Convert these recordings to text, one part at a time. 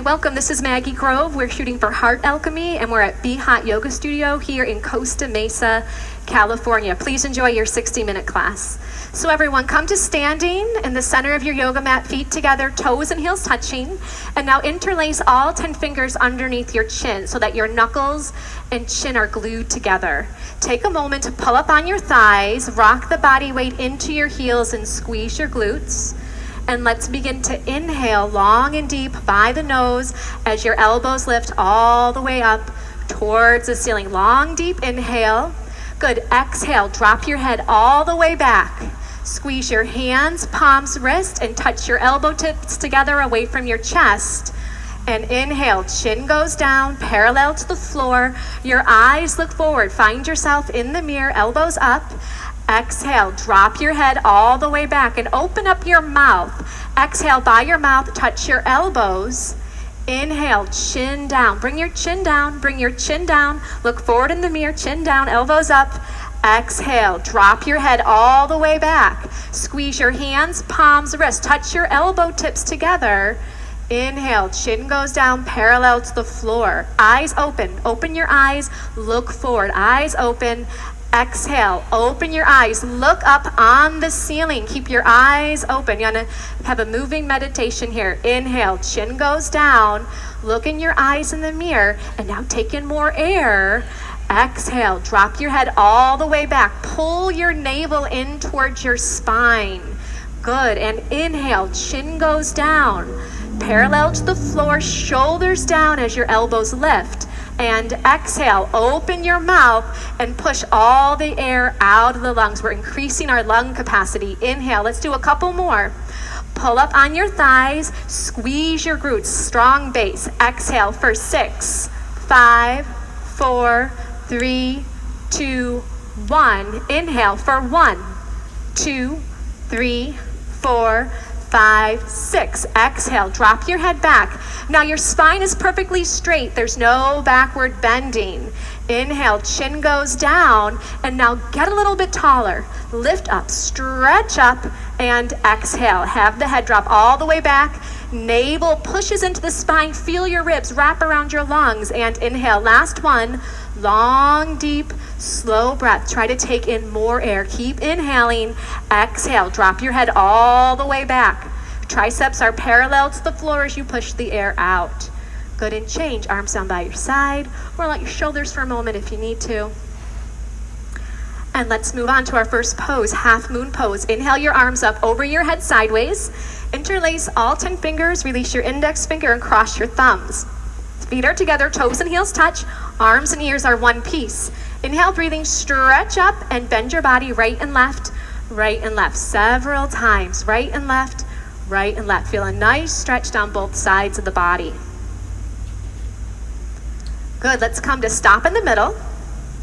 welcome. This is Maggie Grove. We're shooting for Heart Alchemy, and we're at Be Hot Yoga Studio here in Costa Mesa, California. Please enjoy your 60-minute class. So everyone, come to standing in the center of your yoga mat, feet together, toes and heels touching. And now interlace all 10 fingers underneath your chin so that your knuckles and chin are glued together. Take a moment to pull up on your thighs, rock the body weight into your heels and squeeze your glutes. And let's begin to inhale long and deep by the nose as your elbows lift all the way up towards the ceiling. Long, deep inhale. Good. Exhale. Drop your head all the way back. Squeeze your hands, palms, wrist, and touch your elbow tips together away from your chest. And inhale. Chin goes down, parallel to the floor. Your eyes look forward. Find yourself in the mirror, elbows up. Exhale, drop your head all the way back and open up your mouth. Exhale by your mouth, touch your elbows. Inhale, chin down. Bring your chin down, bring your chin down. Look forward in the mirror, chin down, elbows up. Exhale, drop your head all the way back. Squeeze your hands, palms, wrists. Touch your elbow tips together. Inhale, chin goes down, parallel to the floor. Eyes open. Open your eyes, look forward. Eyes open. Exhale, open your eyes, look up on the ceiling, keep your eyes open. You're gonna have a moving meditation here. Inhale, chin goes down, look in your eyes in the mirror, and now take in more air. Exhale, drop your head all the way back, pull your navel in towards your spine. Good, and inhale, chin goes down, parallel to the floor, shoulders down as your elbows lift. And exhale, open your mouth and push all the air out of the lungs. We're increasing our lung capacity. Inhale, let's do a couple more. Pull up on your thighs, squeeze your glutes, strong base. Exhale for 6, 5, 4, 3, 2, 1. Inhale for 1, 2, 3, 4, 5, 6. Exhale, drop your head back. Now your spine is perfectly straight. There's no backward bending. Inhale, chin goes down, and now get a little bit taller. Lift up, stretch up, and exhale. Have the head drop all the way back. Navel pushes into the spine. Feel your ribs wrap around your lungs, and inhale. Last one. Long, deep, slow breath. Try to take in more air. Keep inhaling. Exhale. Drop your head all the way back. Triceps are parallel to the floor as you push the air out. Good, and change. Arms down by your side, or let your shoulders for a moment if you need to. And let's move on to our first pose, half moon pose. Inhale your arms up over your head sideways. Interlace all 10 fingers. Release your index finger and cross your thumbs. Feet are together, toes and heels touch. Arms and ears are one piece. Inhale, breathing, stretch up and bend your body right and left, several times. Right and left, right and left. Feel a nice stretch down both sides of the body. Good, let's come to stop in the middle.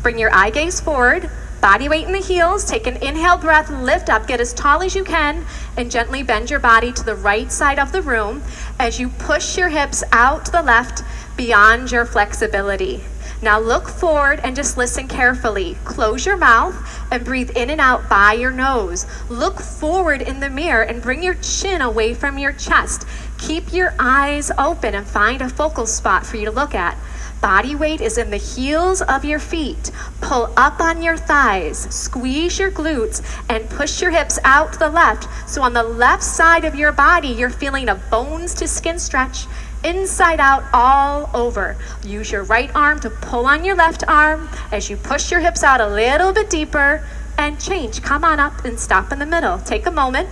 Bring your eye gaze forward, body weight in the heels. Take an inhale breath, lift up, get as tall as you can, and gently bend your body to the right side of the room as you push your hips out to the left beyond your flexibility. Now look forward and just listen carefully. Close your mouth and breathe in and out by your nose. Look forward in the mirror and bring your chin away from your chest. Keep your eyes open and find a focal spot for you to look at. Body weight is in the heels of your feet. Pull up on your thighs, squeeze your glutes, and push your hips out to the left. So on the left side of your body, you're feeling a bones to skin stretch, inside out, all over. Use your right arm to pull on your left arm as you push your hips out a little bit deeper and change. Come on up and stop in the middle. Take a moment.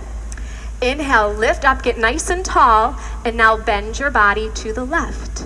Inhale, lift up, get nice and tall, and now bend your body to the left.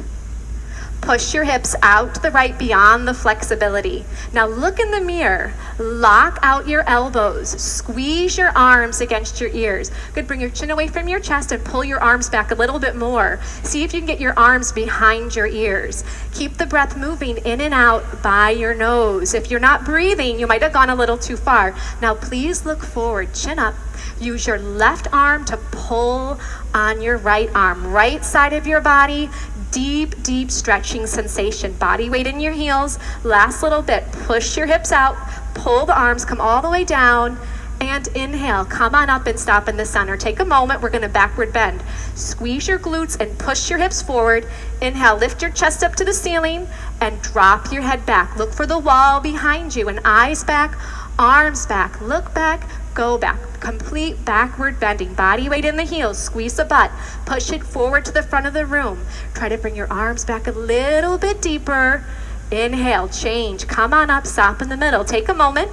Push your hips out to the right beyond the flexibility. Now look in the mirror. Lock out your elbows. Squeeze your arms against your ears. Good, bring your chin away from your chest and pull your arms back a little bit more. See if you can get your arms behind your ears. Keep the breath moving in and out by your nose. If you're not breathing, you might have gone a little too far. Now please look forward, chin up. Use your left arm to pull on your right arm. Right side of your body, deep, deep stretching sensation. Body weight in your heels. Last little bit. Push your hips out. Pull the arms, come all the way down, And inhale, come on up and stop in the center. Take a moment, we're gonna backward bend. Squeeze your glutes and push your hips forward. Inhale, lift your chest up to the ceiling and drop your head back. Look for the wall behind you and eyes back, arms back, look back, go back. Complete backward bending. Body weight in the heels, squeeze the butt, push it forward to the front of the room. Try to bring your arms back a little bit deeper. Inhale, change, come on up, stop in the middle. Take a moment.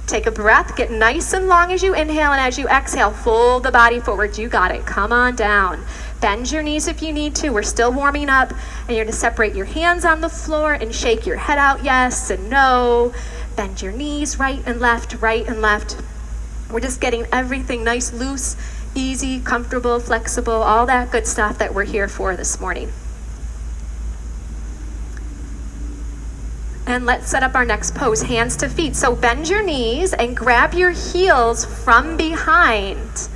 Take a breath, get nice and long as you inhale, and as you exhale, fold the body forward. You got it. Come on down. Bend your knees if you need to. We're still warming up, and you're going to separate your hands on the floor and shake your head out yes and no. Bend your knees right and left, right and left. We're just getting everything nice, loose, easy, comfortable, flexible, all that good stuff that we're here for this morning. And let's set up our next pose, hands to feet. So bend your knees and grab your heels from behind.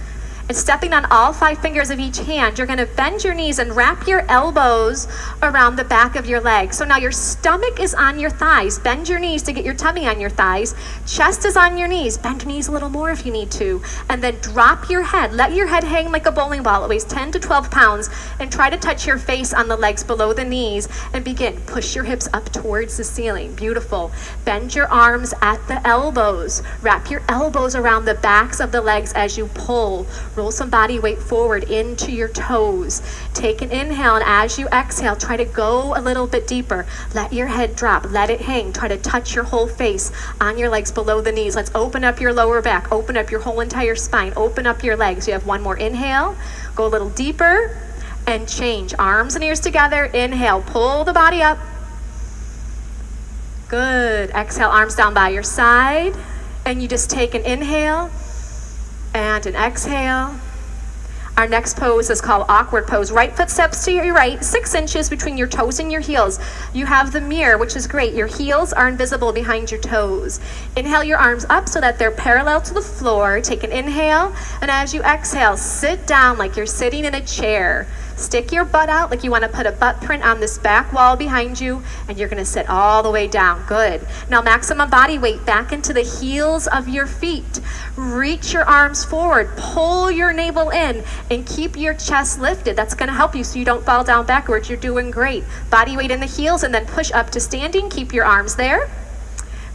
And stepping on all 5 fingers of each hand, you're gonna bend your knees and wrap your elbows around the back of your legs. So now your stomach is on your thighs. Bend your knees to get your tummy on your thighs. Chest is on your knees. Bend your knees a little more if you need to. And then drop your head. Let your head hang like a bowling ball. It weighs 10 to 12 pounds. And try to touch your face on the legs below the knees. And begin. Push your hips up towards the ceiling. Beautiful. Bend your arms at the elbows. Wrap your elbows around the backs of the legs as you pull. Roll some body weight forward into your toes. Take an inhale, and as you exhale, try to go a little bit deeper. Let your head drop, let it hang. Try to touch your whole face on your legs below the knees. Let's open up your lower back, open up your whole entire spine, open up your legs. You have one more inhale, go a little deeper, and change. Arms and ears together, inhale, pull the body up. Good, exhale, arms down by your side, and you just take an inhale, and an exhale. Our next pose is called awkward pose. Right foot steps to your right, 6 inches between your toes and your heels. You have the mirror, which is great. Your heels are invisible behind your toes. Inhale your arms up so that they're parallel to the floor. Take an inhale, and as you exhale, sit down like you're sitting in a chair. Stick your butt out like you want to put a butt print on this back wall behind you, and you're going to sit all the way down. Good. Now maximum body weight back into the heels of your feet. Reach your arms forward, pull your navel in, and keep your chest lifted. That's going to help you so you don't fall down backwards. You're doing great. Body weight in the heels, and then push up to standing. Keep your arms there.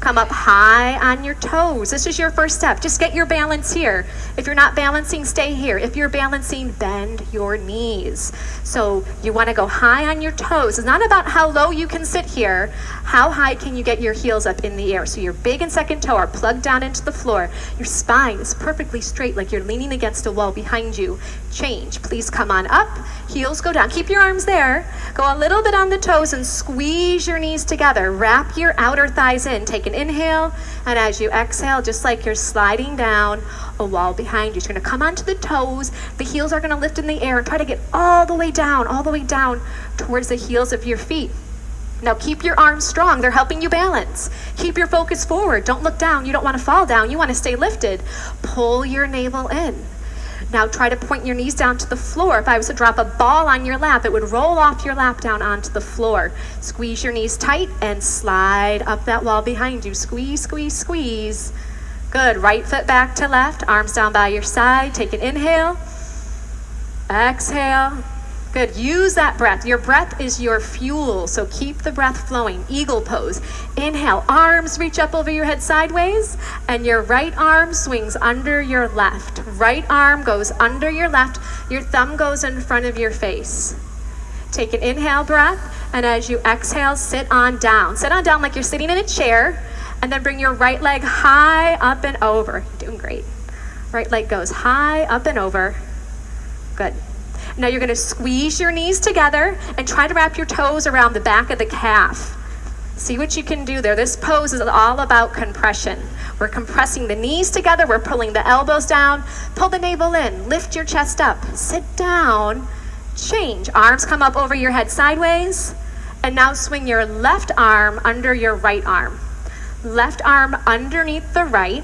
Come up high on your toes. This is your first step. Just get your balance here. If you're not balancing, stay here. If you're balancing, bend your knees. So you want to go high on your toes. It's not about how low you can sit here. How high can you get your heels up in the air? So your big and second toe are plugged down into the floor. Your spine is perfectly straight like you're leaning against a wall behind you. Change. Please come on up. Heels go down. Keep your arms there. Go a little bit on the toes and squeeze your knees together. Wrap your outer thighs in. Take an inhale, and as you exhale, just like you're sliding down a wall behind you, you're going to come onto the toes. The heels are going to lift in the air and try to get all the way down towards the heels of your feet. Now keep your arms strong. They're helping you balance. Keep your focus forward. Don't look down. You don't want to fall down. You want to stay lifted. Pull your navel in. Now try to point your knees down to the floor. If I was to drop a ball on your lap, it would roll off your lap down onto the floor. Squeeze your knees tight and slide up that wall behind you. Squeeze, squeeze, squeeze. Good. Right foot back to left, arms down by your side. Take an inhale. Exhale. Good. Use that breath. Your breath is your fuel, so keep the breath flowing. Eagle pose. Inhale. Arms reach up over your head sideways, and your right arm swings under your left. Right arm goes under your left. Your thumb goes in front of your face. Take an inhale breath, and as you exhale, sit on down. Sit on down like you're sitting in a chair, and then bring your right leg high up and over. You're doing great. Right leg goes high up and over. Good. Now you're going to squeeze your knees together and try to wrap your toes around the back of the calf. See what you can do there. This pose is all about compression. We're compressing the knees together. We're pulling the elbows down. Pull the navel in. Lift your chest up. Sit down. Change. Arms come up over your head sideways. And now swing your left arm under your right arm. Left arm underneath the right.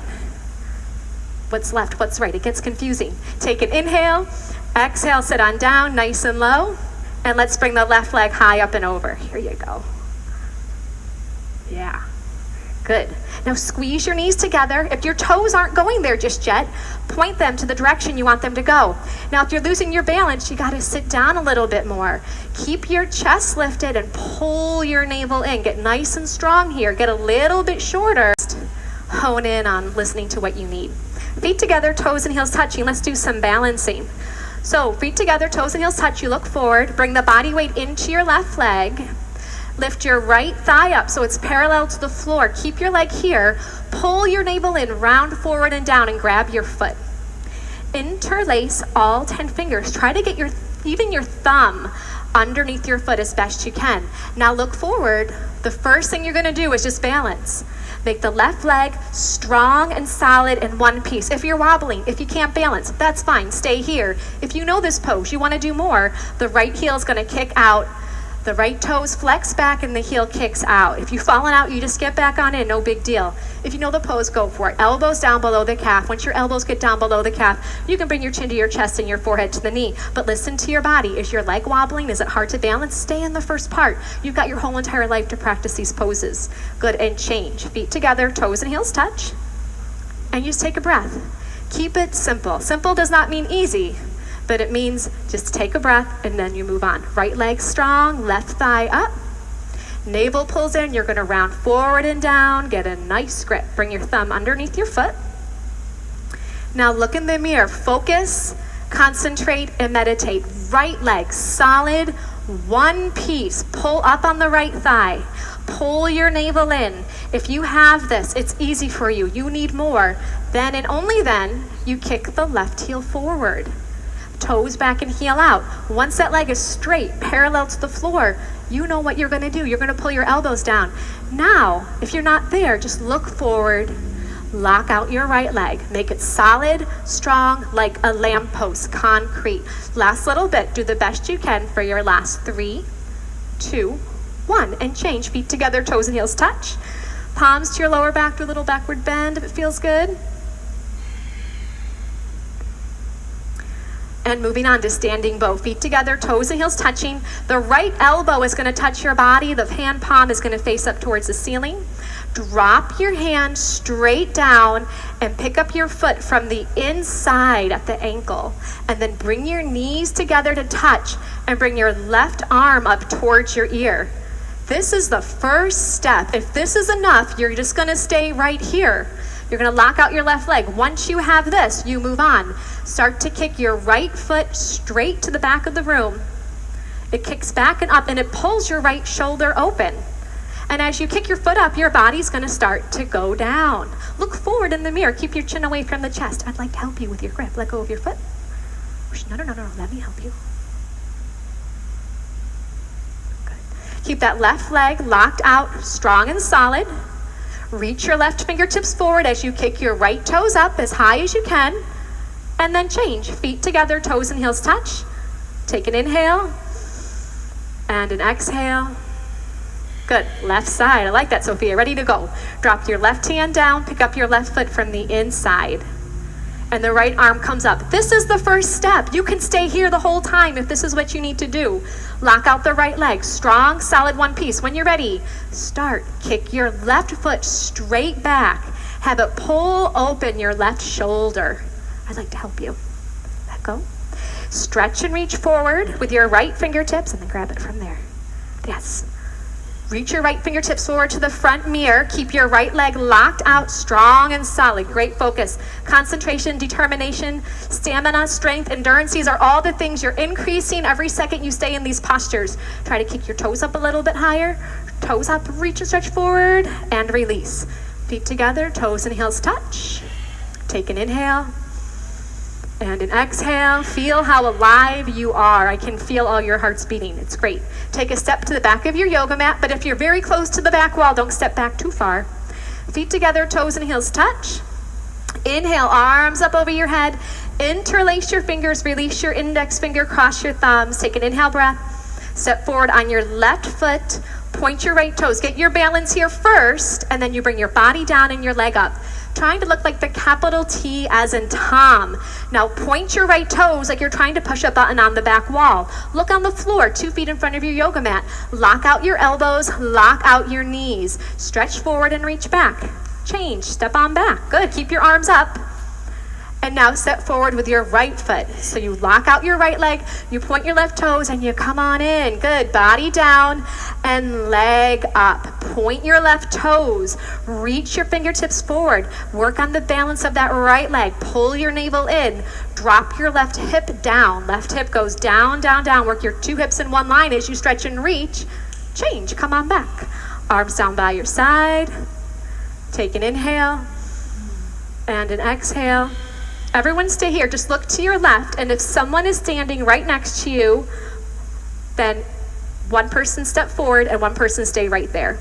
What's left? What's right? It gets confusing. Take an inhale. Exhale, sit on down, nice and low. And let's bring the left leg high up and over. Here you go. Yeah. Good. Now squeeze your knees together. If your toes aren't going there just yet, point them to the direction you want them to go. Now if you're losing your balance, you gotta sit down a little bit more. Keep your chest lifted and pull your navel in. Get nice and strong here. Get a little bit shorter. Hone in on listening to what you need. Feet together, toes and heels touching. Let's do some balancing. So feet together, toes and heels touch. You look forward. Bring the body weight into your left leg. Lift your right thigh up so it's parallel to the floor. Keep your leg here. Pull your navel in, round forward and down, and grab your foot. Interlace all 10 fingers. Try to get even your thumb underneath your foot as best you can. Now look forward. The first thing you're gonna do is just balance. Make the left leg strong and solid in one piece. If you're wobbling, if you can't balance, that's fine, stay here. If you know this pose, you wanna do more, the right heel is gonna kick out. The right toes flex back and the heel kicks out. If you've fallen out, you just get back on in, no big deal. If you know the pose, go for it. Elbows down below the calf. Once your elbows get down below the calf, you can bring your chin to your chest and your forehead to the knee. But listen to your body. Is your leg wobbling? Is it hard to balance? Stay in the first part. You've got your whole entire life to practice these poses. Good, and change. Feet together, toes and heels touch. And you just take a breath. Keep it simple. Simple does not mean easy, but it means just take a breath and then you move on. Right leg strong, left thigh up. Navel pulls in, you're gonna round forward and down, get a nice grip. Bring your thumb underneath your foot. Now look in the mirror, focus, concentrate, and meditate. Right leg, solid, one piece. Pull up on the right thigh. Pull your navel in. If you have this, it's easy for you. You need more. Then and only then, you kick the left heel forward. Toes back and heel out. Once that leg is straight, parallel to the floor, you know what you're gonna do. You're gonna pull your elbows down. Now, if you're not there, just look forward, lock out your right leg. Make it solid, strong, like a lamppost, concrete. Last little bit, do the best you can for your last 3, 2, 1, and change. Feet together, toes and heels touch. Palms to your lower back, do a little backward bend if it feels good. And moving on to standing bow. Feet together, toes and heels touching. The right elbow is gonna touch your body. The hand palm is gonna face up towards the ceiling. Drop your hand straight down and pick up your foot from the inside at the ankle. And then bring your knees together to touch and bring your left arm up towards your ear. This is the first step. If this is enough, you're just gonna stay right here. You're gonna lock out your left leg. Once you have this, you move on. Start to kick your right foot straight to the back of the room. It kicks back and up and it pulls your right shoulder open. And as you kick your foot up, your body's gonna start to go down. Look forward in the mirror. Keep your chin away from the chest. I'd like to help you with your grip. Let go of your foot. No, let me help you. Good. Keep that left leg locked out, strong and solid. Reach your left fingertips forward as you kick your right toes up as high as you can. And then change. Feet together, toes and heels touch. Take an inhale and an exhale. Good. Left side. I like that, Sophia. Ready to go. Drop your left hand down. Pick up your left foot from the inside. And the right arm comes up. This is the first step. You can stay here the whole time if this is what you need to do. Lock out the right leg. Strong, solid, one piece. When you're ready, start. Kick your left foot straight back. Have it pull open your left shoulder. I'd like to help you. Let go. Stretch and reach forward with your right fingertips and then grab it from there. Yes. Reach your right fingertips forward to the front mirror. Keep your right leg locked out, strong and solid. Great focus. Concentration, determination, stamina, strength, endurance. These are all the things you're increasing every second you stay in these postures. Try to kick your toes up a little bit higher. Toes up, reach and stretch forward, and release. Feet together, toes and heels touch. Take an inhale. And an exhale. Feel how alive you are. I can feel all your hearts beating. It's great. Take a step to the back of your yoga mat, but if you're very close to the back wall, don't step back too far. Feet together, toes and heels touch. Inhale, arms up over your head. Interlace your fingers, release your index finger, cross your thumbs. Take an inhale breath. Step forward on your left foot. Point your right toes. Get your balance here first, and then you bring your body down and your leg up. trying to look like the capital T as in Tom. Now point your right toes like you're trying to push a button on the back wall. Look on the floor, 2 feet in front of your yoga mat. Lock out your elbows, lock out your knees. Stretch forward and reach back. Change, step on back. Good, keep your arms up. And now step forward with your right foot. So you lock out your right leg, you point your left toes, and you come on in. Good, body down and leg up. Point your left toes, reach your fingertips forward. Work on the balance of that right leg. Pull your navel in, drop your left hip down. Left hip goes down, down, down. Work your 2 hips in one line as you stretch and reach. Change, come on back. Arms down by your side. Take an inhale and an exhale. Everyone stay here, just look to your left, and if someone is standing right next to you, then one person step forward and one person stay right there.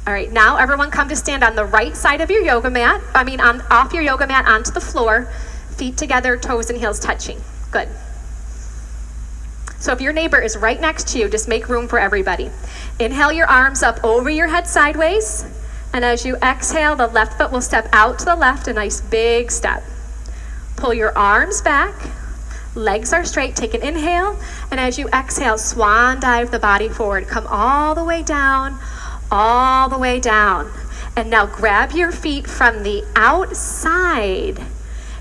All right, now everyone come to stand on the right side of your yoga mat, off your yoga mat onto the floor, feet together, toes and heels touching. Good. So if your neighbor is right next to you, just make room for everybody. Inhale your arms up over your head sideways. And as you exhale, the left foot will step out to the left, a nice big step. Pull your arms back, legs are straight, take an inhale, and as you exhale, swan dive the body forward. Come all the way down, all the way down. And now grab your feet from the outside.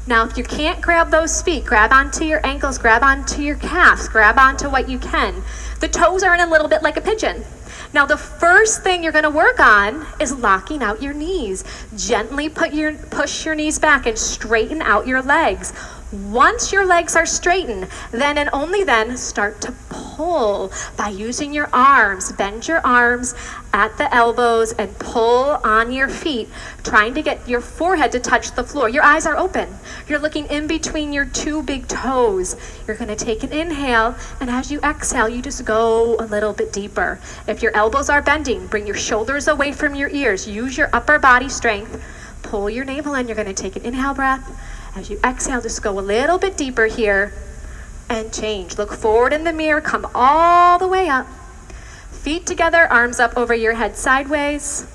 Now if you can't grab those feet, grab onto your ankles, grab onto your calves, grab onto what you can. The toes are in a little bit like a pigeon. Now the first thing you're going to work on is locking out your knees. Gently push your knees back and straighten out your legs. Once your legs are straightened, then and only then start to pull by using your arms. Bend your arms at the elbows and pull on your feet, trying to get your forehead to touch the floor. Your eyes are open. You're looking in between your 2 big toes. You're going to take an inhale, and as you exhale, you just go a little bit deeper. If your elbows are bending, bring your shoulders away from your ears. Use your upper body strength. Pull your navel in. You're going to take an inhale breath. As you exhale, just go a little bit deeper here and change. Look forward in the mirror, come all the way up. Feet together, arms up over your head sideways.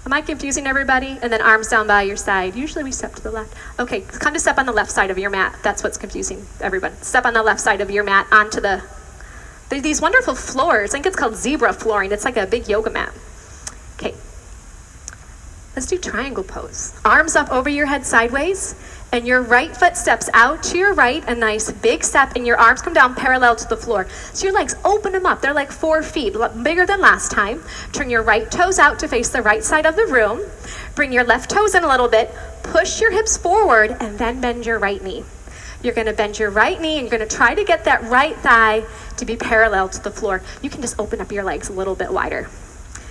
Am I confusing everybody? And then arms down by your side. Usually we step to the left. Okay, come to step on the left side of your mat. That's what's confusing everyone. Step on the left side of your mat onto these wonderful floors. I think it's called zebra flooring. It's like a big yoga mat. Okay. Let's do triangle pose. Arms up over your head sideways, and your right foot steps out to your right, a nice big step, and your arms come down parallel to the floor. So your legs, open them up. They're like 4 feet, bigger than last time. Turn your right toes out to face the right side of the room. Bring your left toes in a little bit. Push your hips forward, and then bend your right knee. You're going to bend your right knee, and you're going to try to get that right thigh to be parallel to the floor. You can just open up your legs a little bit wider.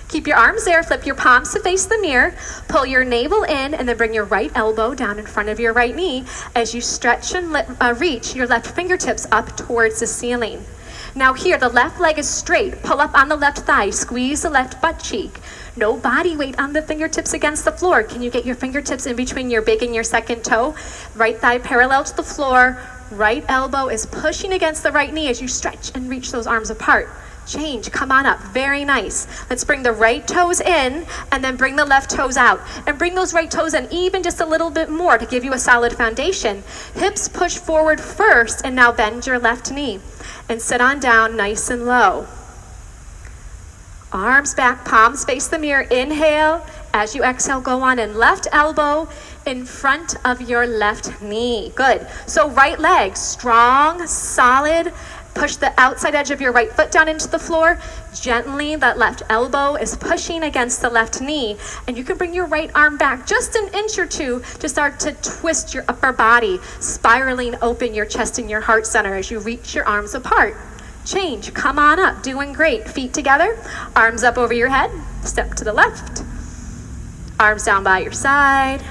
Keep your arms there, flip your palms to face the mirror, pull your navel in, and then bring your right elbow down in front of your right knee as you stretch and reach your left fingertips up towards the ceiling. Now here, the left leg is straight. Pull up on the left thigh, squeeze the left butt cheek. No body weight on the fingertips against the floor. Can you get your fingertips in between your big and your second toe? Right thigh parallel to the floor, right elbow is pushing against the right knee as you stretch and reach those arms apart. Change, come on up, very nice. Let's bring the right toes in and then bring the left toes out. And bring those right toes in even just a little bit more to give you a solid foundation. Hips push forward first, and now bend your left knee. And sit on down nice and low. Arms back, palms face the mirror. Inhale. As you exhale, go on in. Left elbow in front of your left knee. Good. So right leg, strong, solid. Push the outside edge of your right foot down into the floor. Gently, that left elbow is pushing against the left knee. And you can bring your right arm back just an inch or two to start to twist your upper body, spiraling open your chest and your heart center as you reach your arms apart. Change, come on up, doing great. Feet together, arms up over your head, step to the left. Arms down by your side,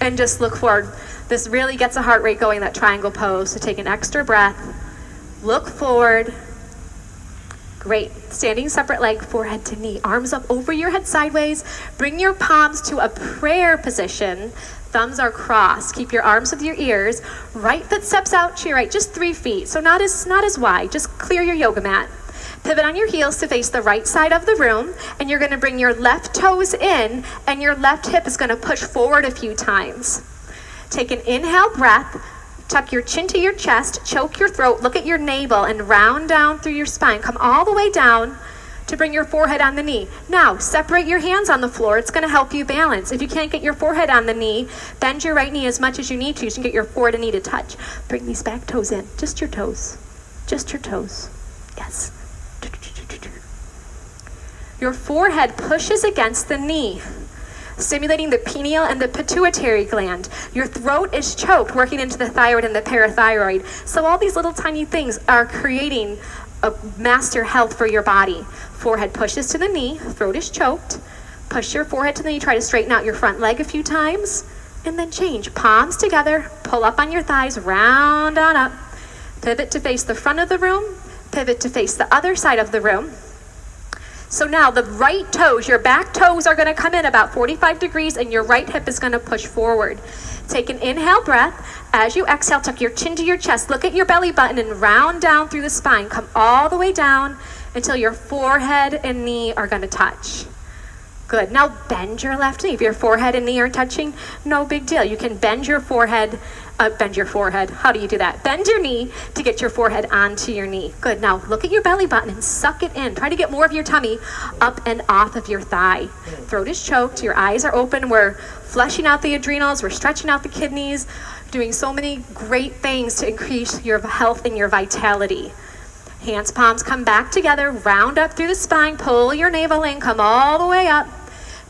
and just look forward. This really gets a heart rate going, that triangle pose, so take an extra breath. Look forward. Great. Standing separate leg, forehead to knee. Arms up over your head sideways. Bring your palms to a prayer position. Thumbs are crossed. Keep your arms with your ears. Right foot steps out to your right, just 3 feet. So not as wide. Just clear your yoga mat. Pivot on your heels to face the right side of the room, and you're gonna bring your left toes in, and your left hip is gonna push forward a few times. Take an inhale breath, tuck your chin to your chest, choke your throat, look at your navel, and round down through your spine. Come all the way down to bring your forehead on the knee. Now, separate your hands on the floor. It's gonna help you balance. If you can't get your forehead on the knee, bend your right knee as much as you need to. You can get your forehead and knee to touch. Bring these back toes in, just your toes. Just your toes, yes. Your forehead pushes against the knee, stimulating the pineal and the pituitary gland. Your throat is choked, working into the thyroid and the parathyroid. So all these little tiny things are creating a master health for your body. Forehead pushes to the knee, throat is choked. Push your forehead to the knee, try to straighten out your front leg a few times, and then change. Palms together, pull up on your thighs, round on up. Pivot to face the front of the room, pivot to face the other side of the room. So now the right toes, your back toes are gonna come in about 45 degrees and your right hip is gonna push forward. Take an inhale breath. As you exhale, tuck your chin to your chest, look at your belly button and round down through the spine. Come all the way down until your forehead and knee are gonna touch. Good, now bend your left knee. If your forehead and knee aren't touching, no big deal. You can bend your forehead, how do you do that? Bend your knee to get your forehead onto your knee. Good, now look at your belly button and suck it in. Try to get more of your tummy up and off of your thigh. Throat is choked, your eyes are open. We're flushing out the adrenals, we're stretching out the kidneys, doing so many great things to increase your health and your vitality. Hands, palms come back together, round up through the spine, pull your navel in, come all the way up.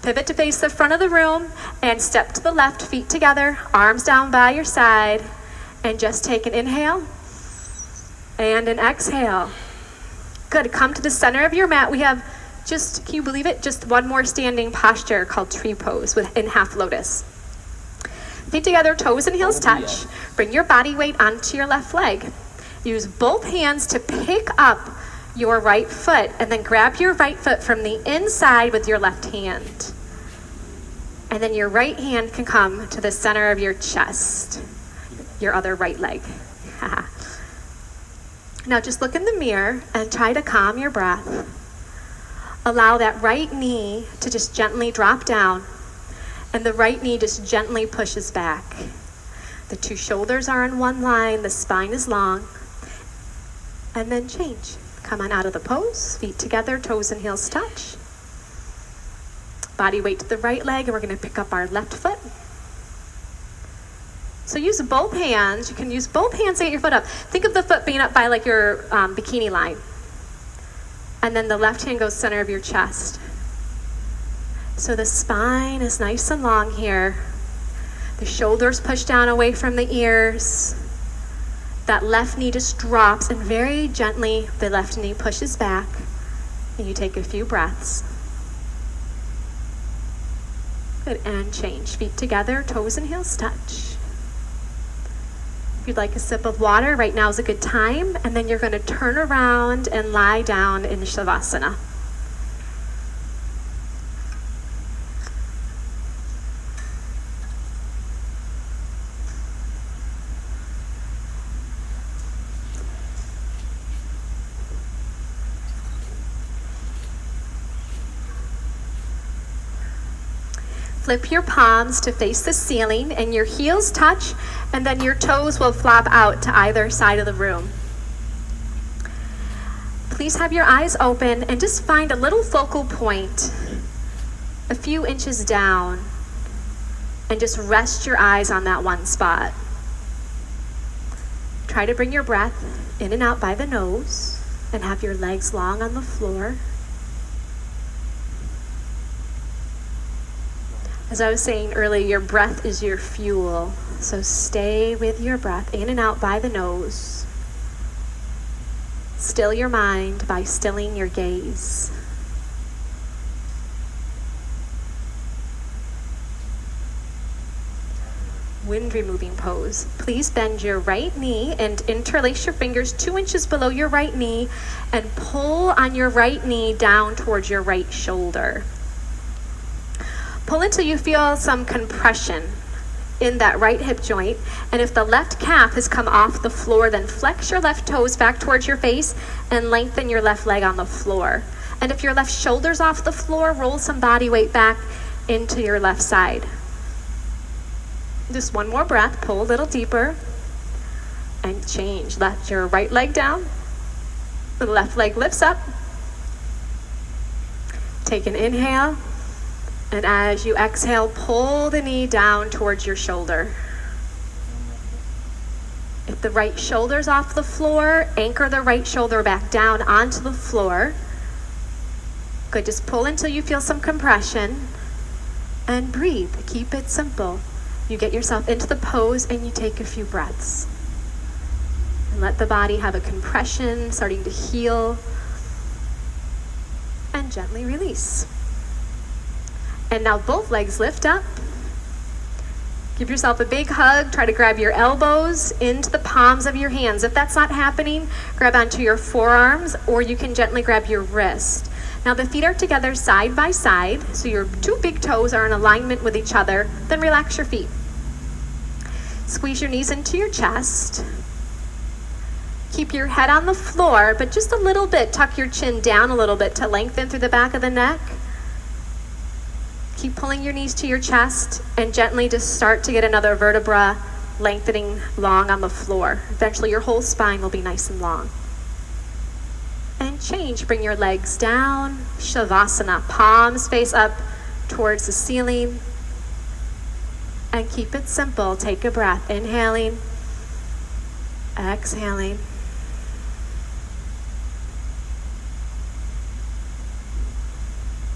Pivot to face the front of the room and step to the left, feet together, arms down by your side, and just take an inhale and an exhale. Good, come to the center of your mat. We have just, can you believe it? Just one more standing posture called tree pose in half lotus. Feet together, toes and heels touch. Bring your body weight onto your left leg. Use both hands to pick up your right foot and then grab your right foot from the inside with your left hand. And then your right hand can come to the center of your chest, your other right leg. Now just look in the mirror and try to calm your breath. Allow that right knee to just gently drop down and the right knee just gently pushes back. The two shoulders are in one line, the spine is long. And then change. Come on out of the pose, feet together, toes and heels touch. Body weight to the right leg, and we're gonna pick up our left foot. So use both hands. You can use both hands to get your foot up. Think of the foot being up by like your bikini line. And then the left hand goes center of your chest. So the spine is nice and long here. The shoulders push down away from the ears. That left knee just drops and very gently the left knee pushes back and you take a few breaths. Good, and change. Feet together, toes and heels touch. If you'd like a sip of water, right now is a good time, and then you're going to turn around and lie down in Shavasana. Flip your palms to face the ceiling and your heels touch, and then your toes will flop out to either side of the room. Please have your eyes open and just find a little focal point a few inches down and just rest your eyes on that one spot. Try to bring your breath in and out by the nose and have your legs long on the floor. As I was saying earlier, your breath is your fuel. So stay with your breath in and out by the nose. Still your mind by stilling your gaze. Wind removing pose. Please bend your right knee and interlace your fingers 2 inches below your right knee and pull on your right knee down towards your right shoulder. Pull until you feel some compression in that right hip joint. And if the left calf has come off the floor, then flex your left toes back towards your face and lengthen your left leg on the floor. And if your left shoulder's off the floor, roll some body weight back into your left side. Just one more breath, pull a little deeper, and change. Let your right leg down, the left leg lifts up. Take an inhale, and as you exhale, pull the knee down towards your shoulder. If the right shoulder's off the floor, anchor the right shoulder back down onto the floor. Good, just pull until you feel some compression, and breathe. Keep it simple. You get yourself into the pose and you take a few breaths. And let the body have a compression, starting to heal, and gently release. And now both legs lift up. Give yourself a big hug. Try to grab your elbows into the palms of your hands. If that's not happening, grab onto your forearms, or you can gently grab your wrist. Now the feet are together side by side, so your two big toes are in alignment with each other. Then relax your feet. Squeeze your knees into your chest. Keep your head on the floor, but just a little bit. Tuck your chin down a little bit to lengthen through the back of the neck. Keep pulling your knees to your chest and gently just start to get another vertebra lengthening long on the floor. Eventually your whole spine will be nice and long. And change. Bring your legs down. Shavasana. Palms face up towards the ceiling. And keep it simple. Take a breath. Inhaling. Exhaling.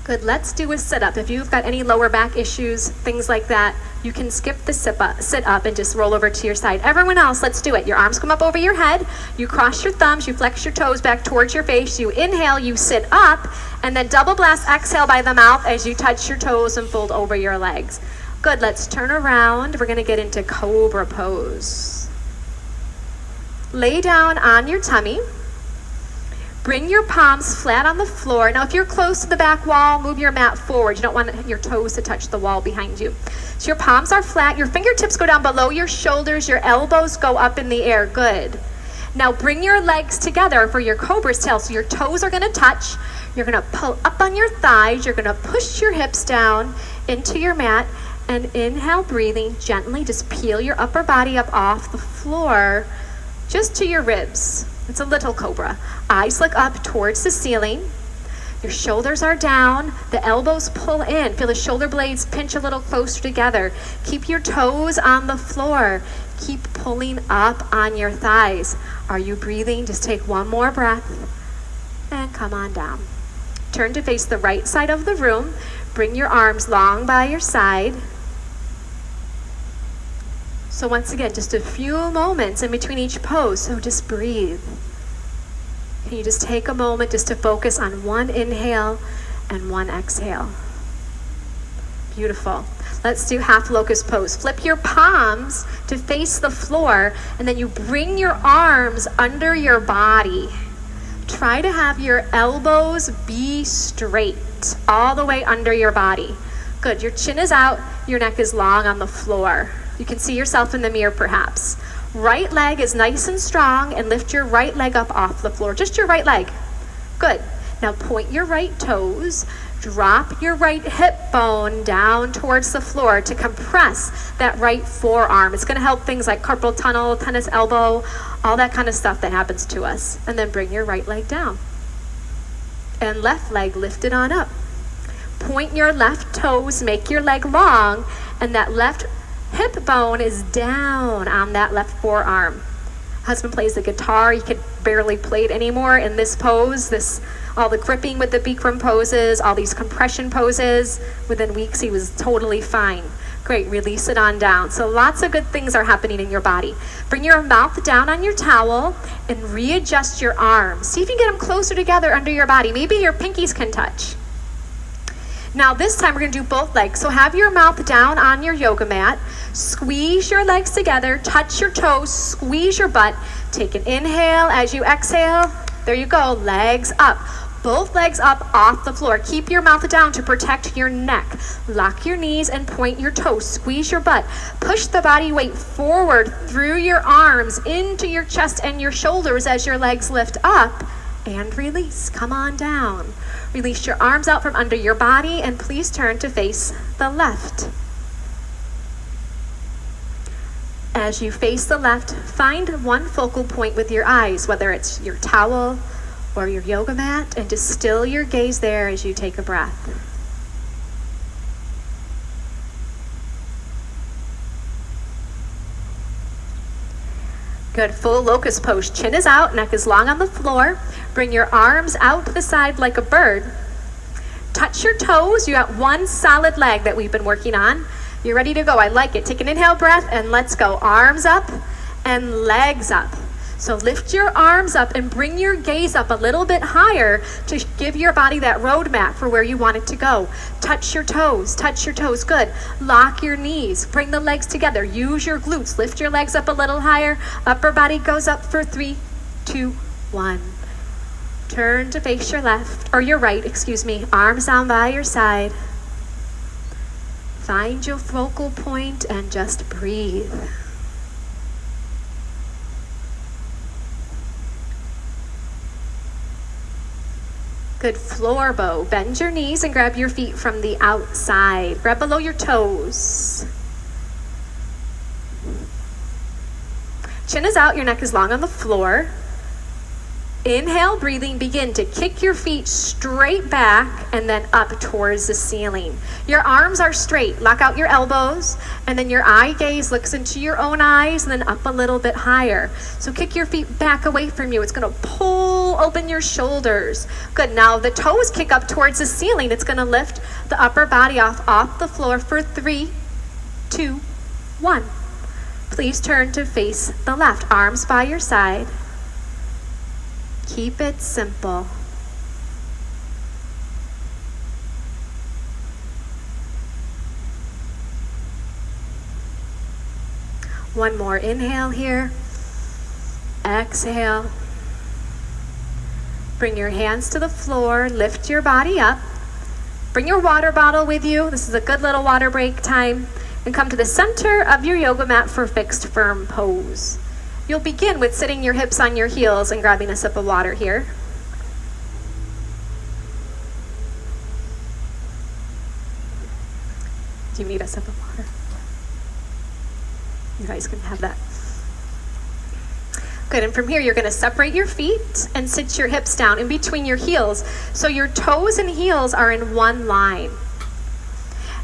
Good, let's do a sit-up. If you've got any lower back issues, things like that, you can skip the sit up and just roll over to your side. Everyone else, let's do it. Your arms come up over your head, you cross your thumbs, you flex your toes back towards your face, you inhale, you sit up, and then double blast exhale by the mouth as you touch your toes and fold over your legs. Good, let's turn around. We're gonna get into cobra pose. Lay down on your tummy. Bring your palms flat on the floor. Now, if you're close to the back wall, move your mat forward. You don't want your toes to touch the wall behind you. So your palms are flat. Your fingertips go down below your shoulders. Your elbows go up in the air. Good. Now, bring your legs together for your cobra's tail. So your toes are going to touch. You're going to pull up on your thighs. You're going to push your hips down into your mat. And inhale, breathing gently. Just peel your upper body up off the floor just to your ribs. It's a little cobra. Eyes look up towards the ceiling. Your shoulders are down. The elbows pull in. Feel the shoulder blades pinch a little closer together. Keep your toes on the floor. Keep pulling up on your thighs. Are you breathing? Just take one more breath and come on down. Turn to face the right side of the room. Bring your arms long by your side. So once again, just a few moments in between each pose, so just breathe. Can you just take a moment just to focus on one inhale and one exhale? Beautiful. Let's do half locust pose. Flip your palms to face the floor, and then you bring your arms under your body. Try to have your elbows be straight, all the way under your body. Good, your chin is out, your neck is long on the floor. You can see yourself in the mirror perhaps. Right leg is nice and strong, and lift your right leg up off the floor. Just your right leg. Good. Now point your right toes. Drop your right hip bone down towards the floor to compress that right forearm. It's going to help things like carpal tunnel, tennis elbow, all that kind of stuff that happens to us. And then bring your right leg down. And left leg lifted on up. Point your left toes, make your leg long, and that left hip bone is down on that left forearm. Husband plays the guitar. He could barely play it anymore in this pose. All the gripping with the Bikram poses, all these compression poses. Within weeks, he was totally fine. Great, release it on down. So lots of good things are happening in your body. Bring your mouth down on your towel and readjust your arms. See if you can get them closer together under your body. Maybe your pinkies can touch. Now this time we're going to do both legs. So have your mouth down on your yoga mat. Squeeze your legs together. Touch your toes. Squeeze your butt. Take an inhale as you exhale. There you go. Legs up. both legs up off the floor. Keep your mouth down to protect your neck. Lock your knees and point your toes. Squeeze your butt. Push the body weight forward through your arms into your chest and your shoulders as your legs lift up. And release. Come on down. Release your arms out from under your body and please turn to face the left. As you face the left, find one focal point with your eyes, whether it's your towel or your yoga mat, and just still your gaze there as you take a breath. Good, full locust pose. Chin is out, neck is long on the floor. Bring your arms out to the side like a bird. Touch your toes. You got one solid leg that we've been working on. You're ready to go. I like it. Take an inhale breath and let's go. Arms up and legs up. So lift your arms up and bring your gaze up a little bit higher to give your body that roadmap for where you want it to go. Touch your toes. Touch your toes. Good. Lock your knees. Bring the legs together. Use your glutes. Lift your legs up a little higher. Upper body goes up for 3, 2, 1. Turn to face your left, or your right, excuse me. Arms down by your side. Find your focal point and just breathe. Good, floor bow. Bend your knees and grab your feet from the outside. Grab below your toes. Chin is out, your neck is long on the floor. Inhale, breathing, begin to kick your feet straight back and then up towards the ceiling. Your arms are straight. Lock out your elbows, and then your eye gaze looks into your own eyes and then up a little bit higher. So kick your feet back away from you. It's going to pull open your shoulders. Good. Now the toes kick up towards the ceiling. It's going to lift the upper body off the floor for 3, 2, 1. Please turn to face the left. Arms by your side. Keep it simple. One more inhale here. Exhale. Bring your hands to the floor. Lift your body up. Bring your water bottle with you. This is a good little water break time. And come to the center of your yoga mat for fixed firm pose. You'll begin with sitting your hips on your heels and grabbing a sip of water here. Do you need a sip of water? You guys can have that. Good, and from here you're going to separate your feet and sit your hips down in between your heels. So your toes and heels are in one line.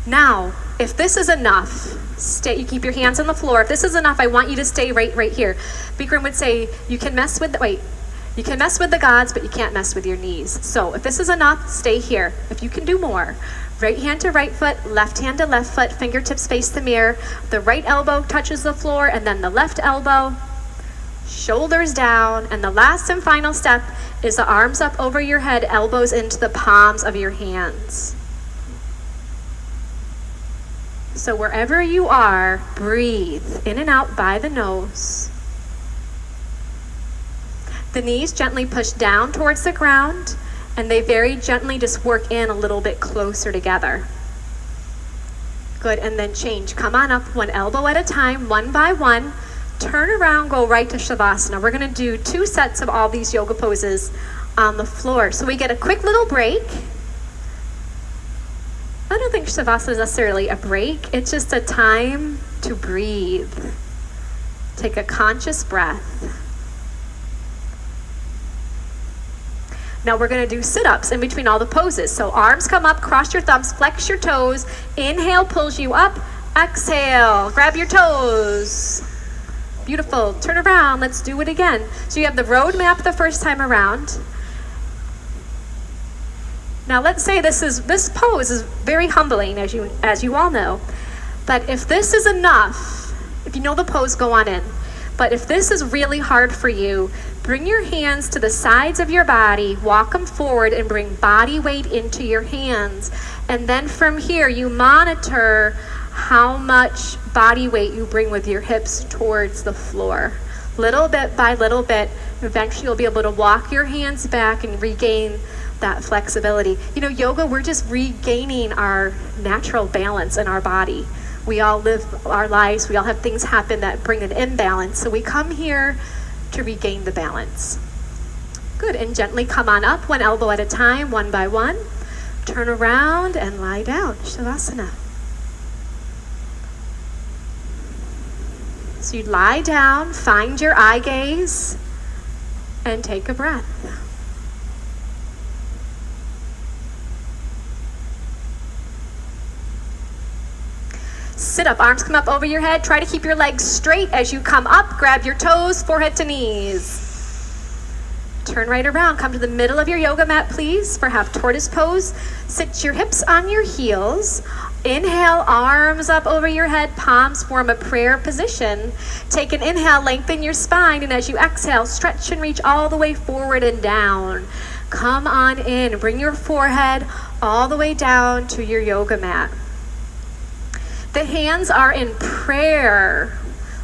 Now, if this is enough, you keep your hands on the floor. If this is enough, I want you to stay right here. Bikram would say, you can mess with the gods, but you can't mess with your knees. So if this is enough, stay here. If you can do more, right hand to right foot, left hand to left foot, fingertips face the mirror. The right elbow touches the floor, and then the left elbow, shoulders down. And the last and final step is the arms up over your head, elbows into the palms of your hands. So wherever you are, breathe in and out by the nose. The knees gently push down towards the ground, and they very gently just work in a little bit closer together. Good, and then change. Come on up one elbow at a time, one by one. Turn around, go right to Shavasana. We're going to do 2 sets of all these yoga poses on the floor. So we get a quick little break. I don't think Shavasana is necessarily a break. It's just a time to breathe. Take a conscious breath. Now we're going to do sit-ups in between all the poses. So arms come up, cross your thumbs, flex your toes. Inhale pulls you up. Exhale, grab your toes. Beautiful. Turn around. Let's do it again. So you have the road map the first time around. Now let's say this pose is very humbling, as you all know. But if this is enough, if you know the pose, go on in. But if this is really hard for you, bring your hands to the sides of your body, walk them forward, and bring body weight into your hands. And then from here, you monitor how much body weight you bring with your hips towards the floor. Little bit by little bit, eventually you'll be able to walk your hands back and regain that flexibility. You know, yoga, we're just regaining our natural balance in our body. We all live our lives, we all have things happen that bring an imbalance. So we come here to regain the balance. Good, and gently come on up, one elbow at a time, one by one. Turn around and lie down, Shavasana. So you lie down, find your eye gaze, and take a breath. Sit up, arms come up over your head. Try to keep your legs straight as you come up. Grab your toes, forehead to knees. Turn right around, come to the middle of your yoga mat, please, for half tortoise pose. Sit your hips on your heels. Inhale, arms up over your head, palms form a prayer position. Take an inhale, lengthen your spine, and as you exhale, stretch and reach all the way forward and down. Come on in, bring your forehead all the way down to your yoga mat. The hands are in prayer.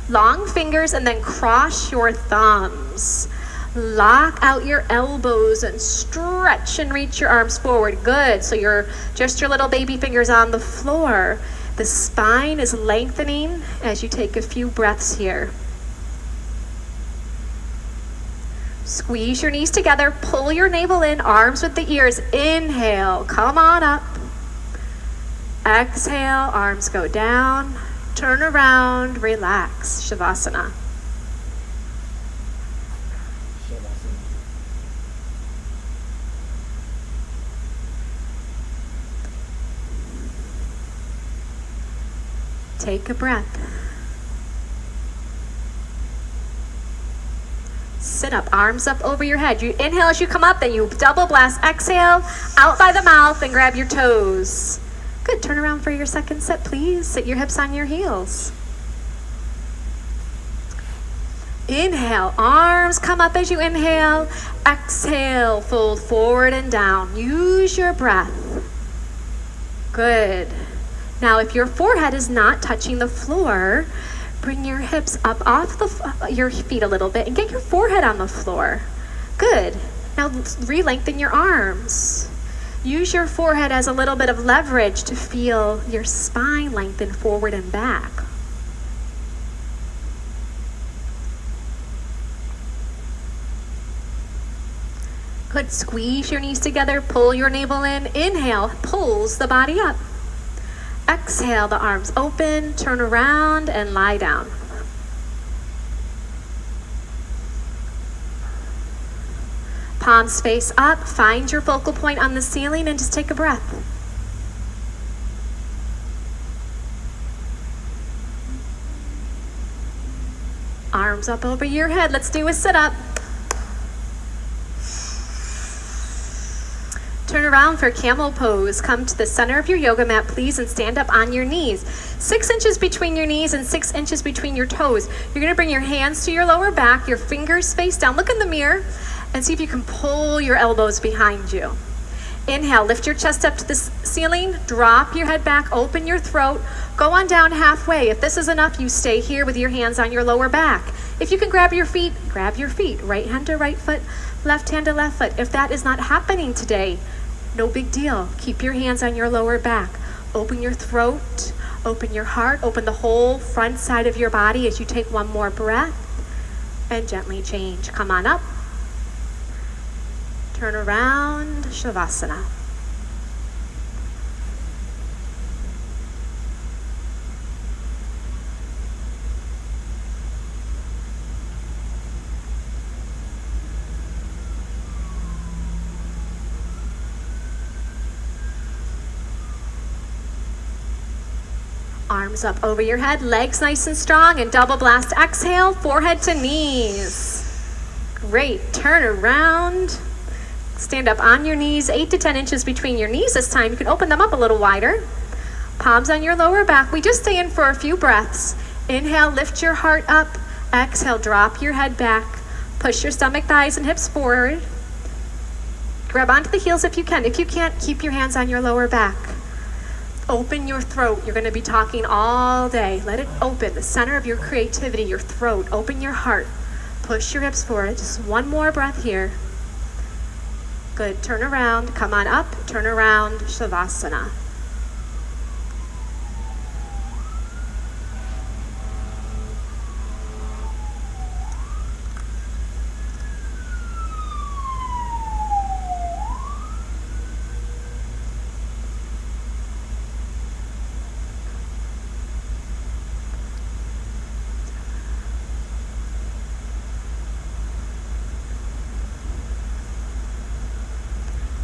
Long fingers and then cross your thumbs. Lock out your elbows and stretch and reach your arms forward. Good. So you're just your little baby fingers on the floor. The spine is lengthening as you take a few breaths here. Squeeze your knees together. Pull your navel in, arms with the ears. Inhale. Come on up. Exhale. Arms go down. Turn around. Relax. Shavasana. Take a breath. Sit up, arms up over your head. You inhale as you come up, then you double blast. Exhale, out by the mouth and grab your toes. Good, turn around for your second set, please. Sit your hips on your heels. Inhale, arms come up as you inhale. Exhale, fold forward and down. Use your breath. Good. Now, if your forehead is not touching the floor, bring your hips up off your feet a little bit and get your forehead on the floor. Good. Now, re-lengthen your arms. Use your forehead as a little bit of leverage to feel your spine lengthen forward and back. Good. Squeeze your knees together. Pull your navel in. Inhale, pulls the body up. Exhale, the arms open, turn around and lie down. Palms face up, find your focal point on the ceiling and just take a breath. Arms up over your head, let's do a sit-up. Turn around for camel pose. Come to the center of your yoga mat, please, and stand up on your knees. 6 inches between your knees and 6 inches between your toes. You're gonna bring your hands to your lower back, your fingers face down. Look in the mirror and see if you can pull your elbows behind you. Inhale, lift your chest up to the ceiling, drop your head back, open your throat, go on down halfway. If this is enough, you stay here with your hands on your lower back. If you can grab your feet, grab your feet. Right hand to right foot, left hand to left foot. If that is not happening today, no big deal. Keep your hands on your lower back. Open your throat, open your heart, open the whole front side of your body as you take one more breath and gently change. Come on up. Turn around, Shavasana. Arms up over your head, legs nice and strong, and double blast. Exhale, forehead to knees. Great, turn around. Stand up on your knees, 8 to 10 inches between your knees this time. You can open them up a little wider. Palms on your lower back. We just stay in for a few breaths. Inhale, lift your heart up. Exhale, drop your head back. Push your stomach, thighs, and hips forward. Grab onto the heels if you can. If you can't, keep your hands on your lower back. Open your throat. You're going to be talking all day. Let it open, the center of your creativity, your throat. Open your heart. Push your hips forward. Just one more breath here. Good. Turn around. Come on up. Turn around. Shavasana.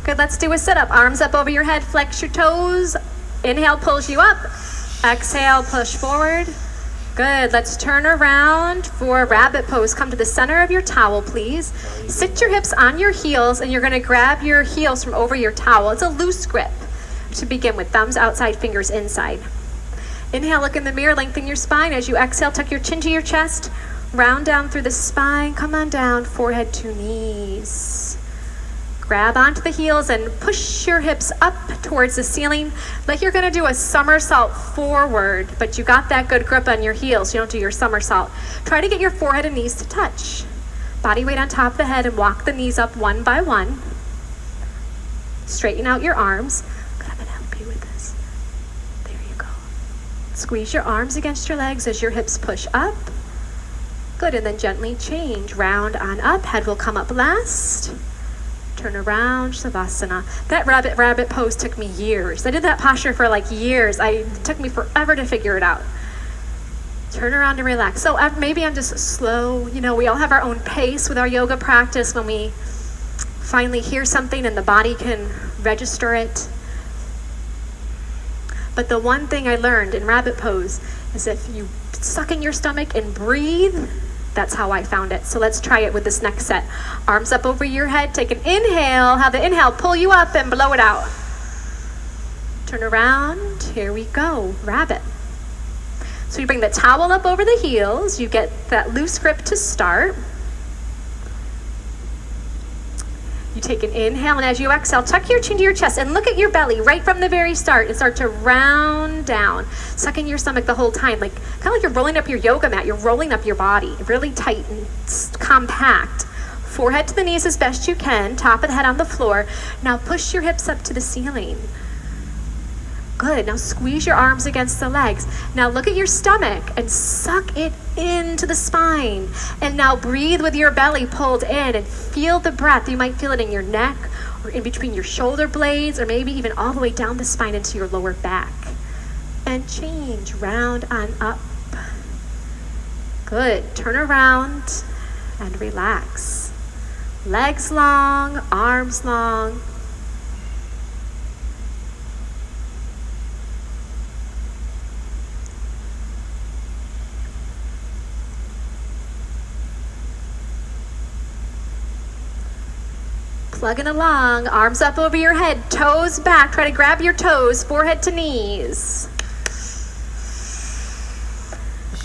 Good, let's do a sit-up. Arms up over your head, flex your toes. Inhale, pulls you up. Exhale, push forward. Good, let's turn around for rabbit pose. Come to the center of your towel, please. Sit your hips on your heels, and you're gonna grab your heels from over your towel. It's a loose grip to begin with. Thumbs outside, fingers inside. Inhale, look in the mirror, lengthen your spine. As you exhale, tuck your chin to your chest. Round down through the spine, come on down, forehead to knees. Grab onto the heels and push your hips up towards the ceiling like you're gonna do a somersault forward, but you got that good grip on your heels. You don't do your somersault. Try to get your forehead and knees to touch. Body weight on top of the head and walk the knees up one by one. Straighten out your arms. Good, I'm gonna help you with this. There you go. Squeeze your arms against your legs as your hips push up. Good, and then gently change. Round on up, head will come up last. Turn around, Shavasana. That rabbit pose took me years. I did that posture for like years. It took me forever to figure it out. Turn around and relax. So maybe I'm just slow. You know, we all have our own pace with our yoga practice when we finally hear something and the body can register it. But the one thing I learned in rabbit pose is if you suck in your stomach and breathe, that's how I found it. So let's try it with this next set. Arms up over your head. Take an inhale. Have the inhale pull you up and blow it out. Turn around. Here we go. Rabbit. So you bring the towel up over the heels. You get that loose grip to start. You take an inhale, and as you exhale, tuck your chin to your chest and look at your belly right from the very start and start to round down, sucking your stomach the whole time, like kind of like you're rolling up your yoga mat. You're rolling up your body, really tight and compact. Forehead to the knees as best you can, top of the head on the floor. Now push your hips up to the ceiling. Good, now squeeze your arms against the legs. Now look at your stomach and suck it into the spine. And now breathe with your belly pulled in and feel the breath. You might feel it in your neck or in between your shoulder blades or maybe even all the way down the spine into your lower back. And change, round on up. Good, turn around and relax. Legs long, arms long. Plugging along, arms up over your head, toes back. Try to grab your toes, forehead to knees.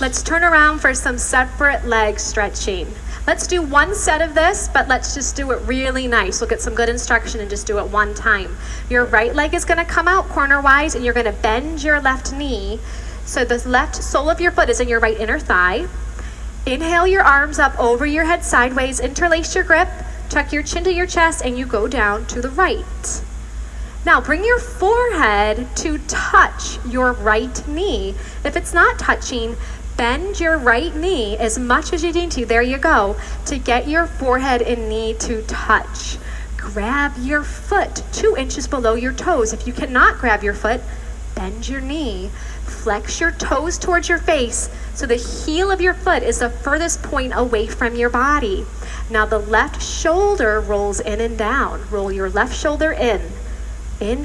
Let's turn around for some separate leg stretching. Let's do one set of this, but let's just do it really nice. We'll get some good instruction and just do it one time. Your right leg is gonna come out corner-wise and you're gonna bend your left knee. So the left sole of your foot is in your right inner thigh. Inhale your arms up over your head sideways, interlace your grip. Tuck your chin to your chest and you go down to the right. Now bring your forehead to touch your right knee. If it's not touching, bend your right knee as much as you need to. There you go. To get your forehead and knee to touch. Grab your foot 2 inches below your toes. If you cannot grab your foot, bend your knee. Flex your toes towards your face so the heel of your foot is the furthest point away from your body. Now the left shoulder rolls in and down. Roll your left shoulder in. In.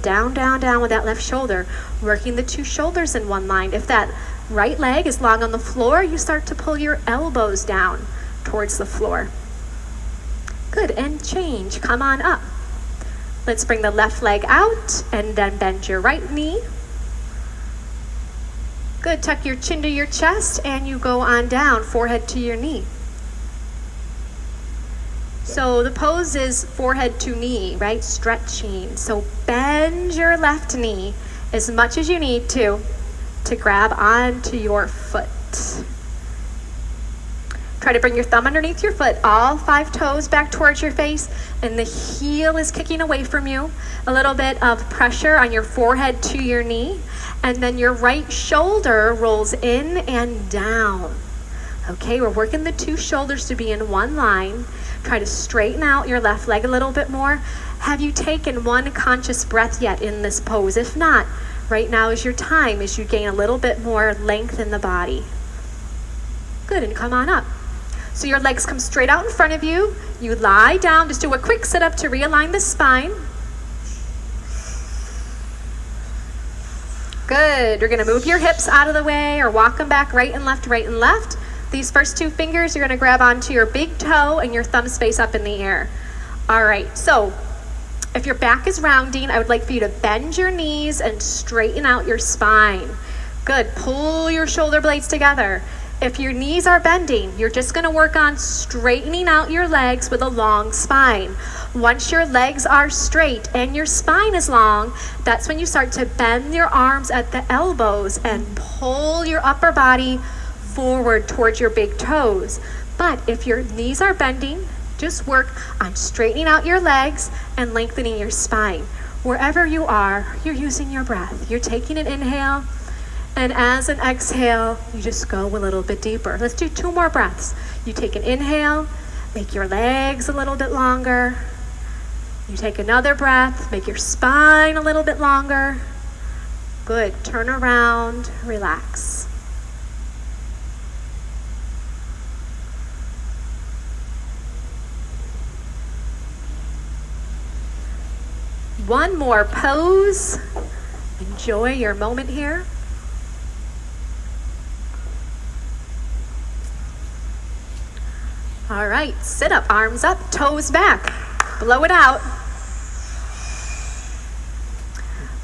Down, down, down with that left shoulder. Working the 2 shoulders in one line. If that right leg is long on the floor, you start to pull your elbows down towards the floor. Good, and change. Come on up. Let's bring the left leg out and then bend your right knee. Good, tuck your chin to your chest and you go on down, forehead to your knee. So the pose is forehead to knee, right? Stretching. So bend your left knee as much as you need to grab onto your foot. Try to bring your thumb underneath your foot, all 5 toes back towards your face, and the heel is kicking away from you. A little bit of pressure on your forehead to your knee, and then your right shoulder rolls in and down. Okay, we're working the 2 shoulders to be in one line. Try to straighten out your left leg a little bit more. Have you taken one conscious breath yet in this pose? If not, right now is your time as you gain a little bit more length in the body. Good, and come on up. So your legs come straight out in front of you. You lie down, just do a quick sit up to realign the spine. Good, you're gonna move your hips out of the way or walk them back right and left, right and left. These first 2 fingers, you're gonna grab onto your big toe and your thumb space up in the air. All right, so if your back is rounding, I would like for you to bend your knees and straighten out your spine. Good, pull your shoulder blades together. If your knees are bending, you're just gonna work on straightening out your legs with a long spine. Once your legs are straight and your spine is long, that's when you start to bend your arms at the elbows and pull your upper body forward towards your big toes. But if your knees are bending, just work on straightening out your legs and lengthening your spine. Wherever you are, you're using your breath. You're taking an inhale, and as an exhale, you just go a little bit deeper. Let's do 2 more breaths. You take an inhale, make your legs a little bit longer. You take another breath, make your spine a little bit longer. Good, turn around, relax. One more pose. Enjoy your moment here. All right, sit up, arms up, toes back. Blow it out.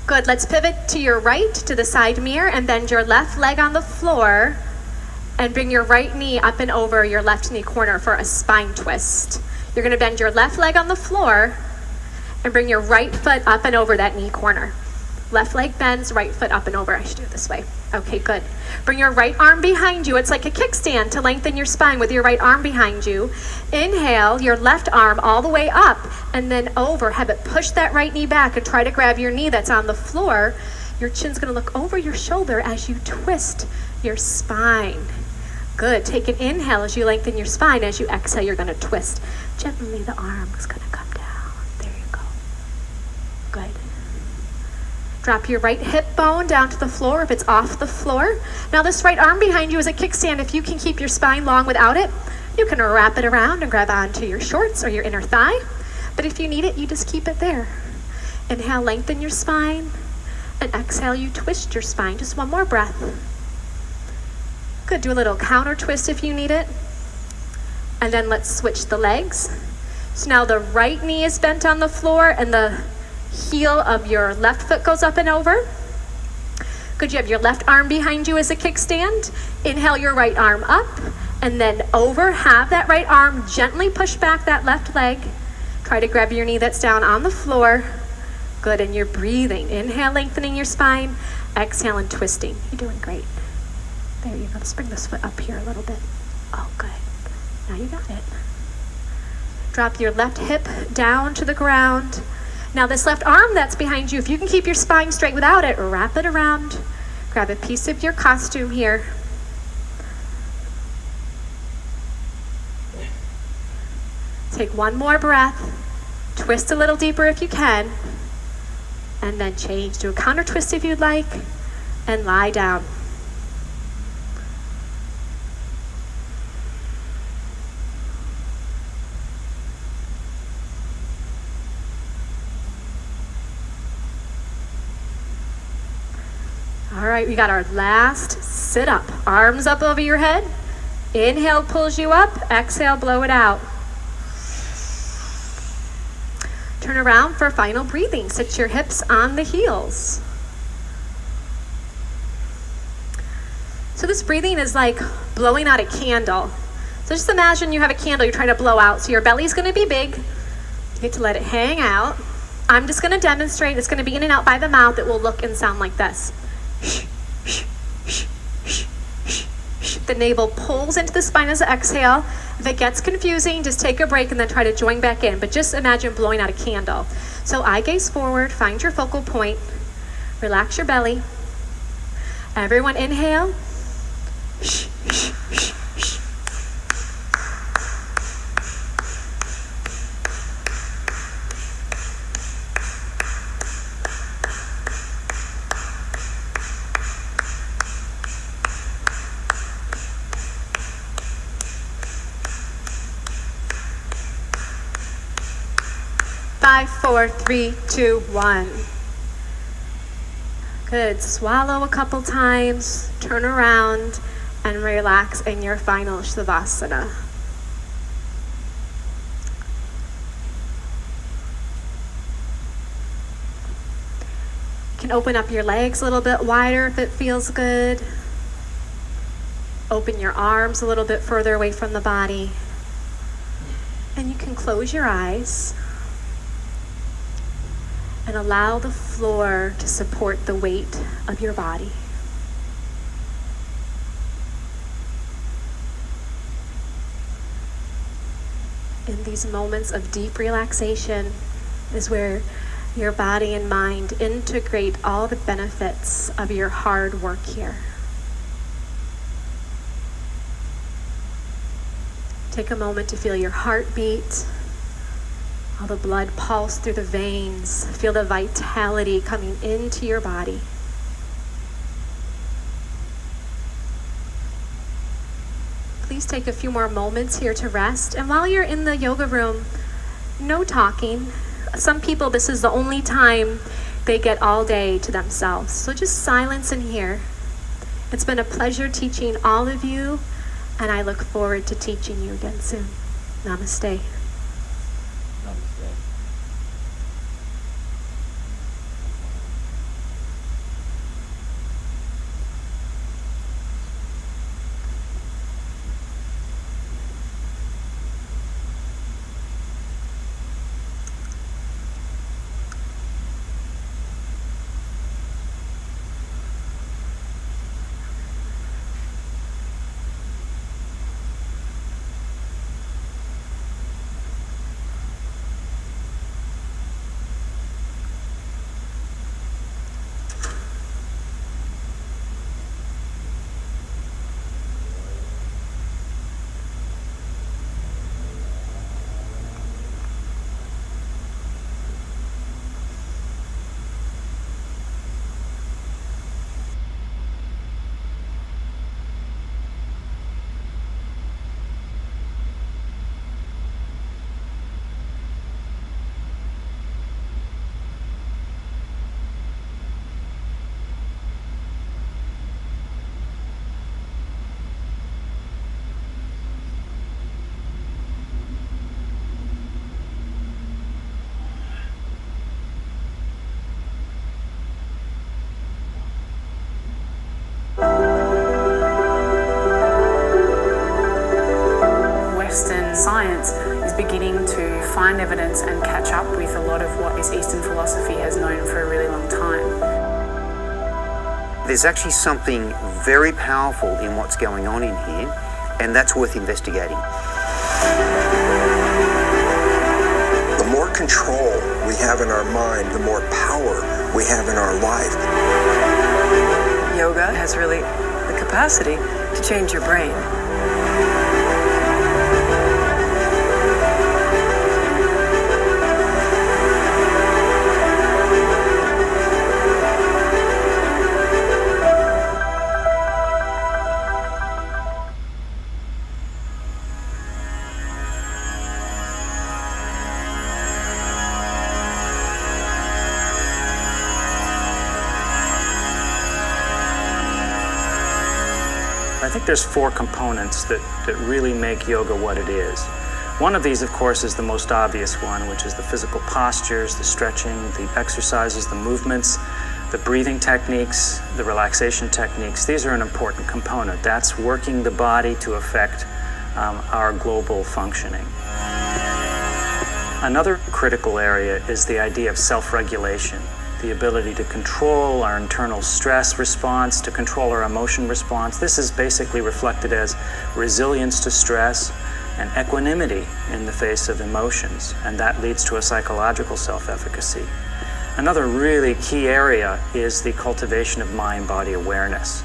Good, let's pivot to your right, to the side mirror, and bend your left leg on the floor, and bring your right knee up and over your left knee corner for a spine twist. You're gonna bend your left leg on the floor, and bring your right foot up and over that knee corner. Left leg bends, right foot up and over. I should do it this way. Okay, good. Bring your right arm behind you. It's like a kickstand to lengthen your spine with your right arm behind you. Inhale, your left arm all the way up and then over. Have it push that right knee back and try to grab your knee that's on the floor. Your chin's gonna look over your shoulder as you twist your spine. Good, take an inhale as you lengthen your spine. As you exhale, you're gonna twist. Gently, the arm is gonna come down. There you go. Good. Drop your right hip bone down to the floor if it's off the floor. Now this right arm behind you is a kickstand. If you can keep your spine long without it, you can wrap it around and grab onto your shorts or your inner thigh. But if you need it, you just keep it there. Inhale, lengthen your spine, and exhale, you twist your spine. Just one more breath. Good, do a little counter twist if you need it. And then let's switch the legs. So now the right knee is bent on the floor and the heel of your left foot goes up and over. Good, you have your left arm behind you as a kickstand. Inhale your right arm up and then over. Have that right arm gently push back that left leg. Try to grab your knee that's down on the floor. Good, and you're breathing. Inhale, lengthening your spine. Exhale and twisting. You're doing great. There you go. Let's bring this foot up here a little bit. Oh, good. Now you got it. Drop your left hip down to the ground. Now this left arm that's behind you, if you can keep your spine straight without it, wrap it around. Grab a piece of your costume here. Take one more breath. Twist a little deeper if you can. And then change. Do a counter twist if you'd like. And lie down. All right, we got our last sit up. Arms up over your head. Inhale pulls you up. Exhale, blow it out. Turn around for final breathing. Sit your hips on the heels. So this breathing is like blowing out a candle. So just imagine you have a candle you're trying to blow out. So your belly's gonna be big. You get to let it hang out. I'm just gonna demonstrate. It's gonna be in and out by the mouth. It will look and sound like this. The navel pulls into the spine as an exhale. If it gets confusing, just take a break and then try to join back in. But just imagine blowing out a candle. So eye gaze forward, find your focal point, relax your belly. Everyone inhale. Shh, shh, shh, shh. Five, four, three, two, one. Good. Swallow a couple times, turn around, and relax in your final Shavasana. You can open up your legs a little bit wider if it feels good. Open your arms a little bit further away from the body. And you can close your eyes and allow the floor to support the weight of your body. In these moments of deep relaxation is where your body and mind integrate all the benefits of your hard work here. Take a moment to feel your heartbeat, all the blood pulse through the veins. Feel the vitality coming into your body. Please take a few more moments here to rest. And while you're in the yoga room, no talking. Some people, this is the only time they get all day to themselves. So just silence in here. It's been a pleasure teaching all of you, and I look forward to teaching you again soon. Namaste. Science is beginning to find evidence and catch up with a lot of what this Eastern philosophy has known for a really long time. There's actually something very powerful in what's going on in here, and that's worth investigating. The more control we have in our mind, the more power we have in our life. Yoga has really the capacity to change your brain. I think there's four components that really make yoga what it is. One of these, of course, is the most obvious one, which is the physical postures, the stretching, the exercises, the movements, the breathing techniques, the relaxation techniques. These are an important component. That's working the body to affect our global functioning. Another critical area is the idea of self-regulation, the ability to control our internal stress response, to control our emotion response. This is basically reflected as resilience to stress and equanimity in the face of emotions, and that leads to a psychological self-efficacy. Another really key area is the cultivation of mind-body awareness.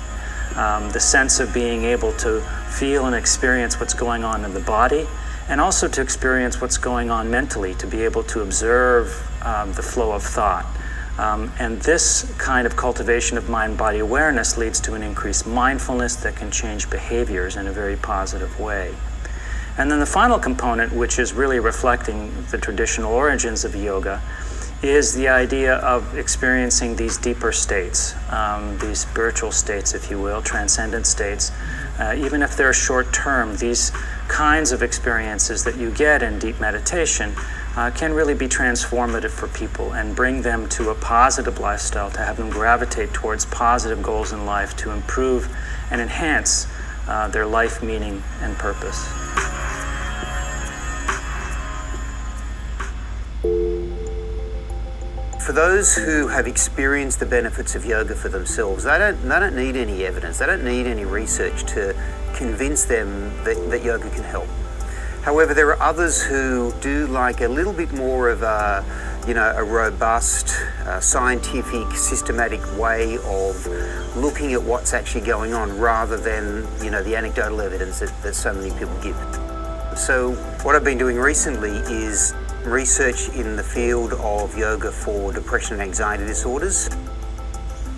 The sense of being able to feel and experience what's going on in the body, and also to experience what's going on mentally, to be able to observe the flow of thought. And this kind of cultivation of mind-body awareness leads to an increased mindfulness that can change behaviors in a very positive way. And then the final component, which is really reflecting the traditional origins of yoga, is the idea of experiencing these deeper states, these spiritual states, if you will, transcendent states. Even if they're short-term, these kinds of experiences that you get in deep meditation can really be transformative for people and bring them to a positive lifestyle, to have them gravitate towards positive goals in life, to improve and enhance their life meaning and purpose. For those who have experienced the benefits of yoga for themselves, they don't need any evidence, they don't need any research to convince them that yoga can help. However, there are others who do like a little bit more of a robust, scientific, systematic way of looking at what's actually going on, rather than, the anecdotal evidence that so many people give. So what I've been doing recently is research in the field of yoga for depression and anxiety disorders.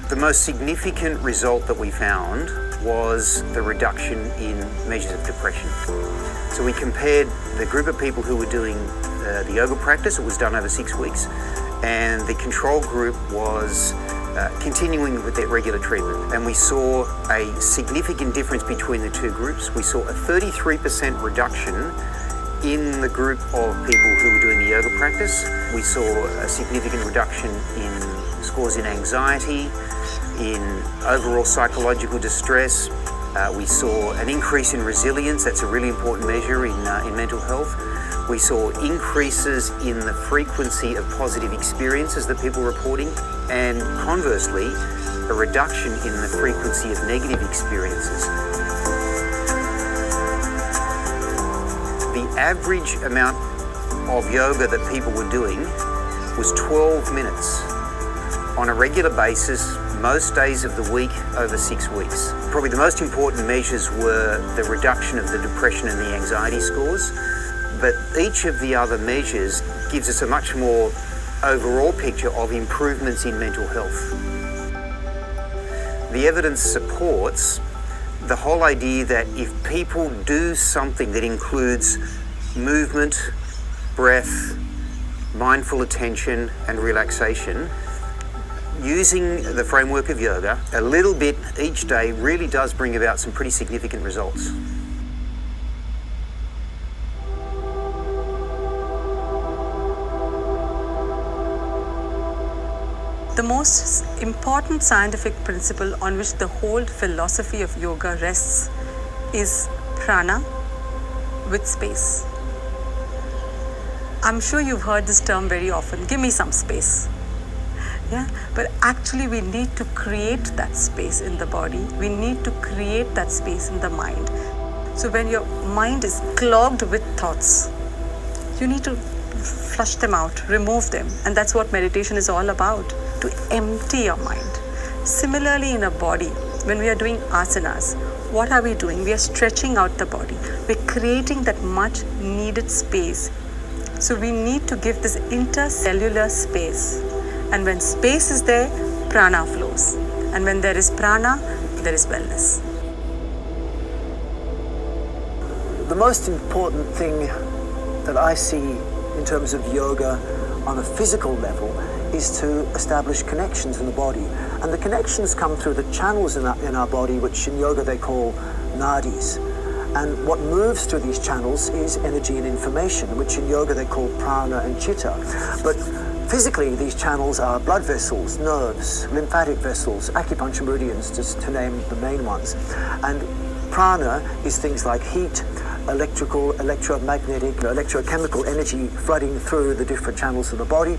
The most significant result that we found was the reduction in measures of depression. So we compared the group of people who were doing the yoga practice. It was done over 6 weeks, and the control group was continuing with their regular treatment. And we saw a significant difference between the two groups. We saw a 33% reduction in the group of people who were doing the yoga practice. We saw a significant reduction in scores in anxiety, in overall psychological distress. We saw an increase in resilience. That's a really important measure in mental health. We saw increases in the frequency of positive experiences that people were reporting, and conversely, a reduction in the frequency of negative experiences. The average amount of yoga that people were doing was 12 minutes on a regular basis, most days of the week, over 6 weeks. Probably the most important measures were the reduction of the depression and the anxiety scores, but each of the other measures gives us a much more overall picture of improvements in mental health. The evidence supports the whole idea that if people do something that includes movement, breath, mindful attention, and relaxation, using the framework of yoga, a little bit each day really does bring about some pretty significant results. The most important scientific principle on which the whole philosophy of yoga rests is prana with space. I'm sure you've heard this term very often, give me some space. Yeah, but actually we need to create that space in the body. We need to create that space in the mind. So when your mind is clogged with thoughts, you need to flush them out, remove them. And that's what meditation is all about, to empty your mind. Similarly in a body, when we are doing asanas, what are we doing? We are stretching out the body. We're creating that much needed space. So we need to give this intercellular space. And when space is there, prana flows. And when there is prana, there is wellness. The most important thing that I see in terms of yoga on a physical level is to establish connections in the body. And the connections come through the channels in our body, which in yoga they call nadis. And what moves through these channels is energy and information, which in yoga they call prana and chitta. But physically, these channels are blood vessels, nerves, lymphatic vessels, acupuncture meridians, just to name the main ones. And prana is things like heat, electrical, electromagnetic, electrochemical energy flooding through the different channels of the body,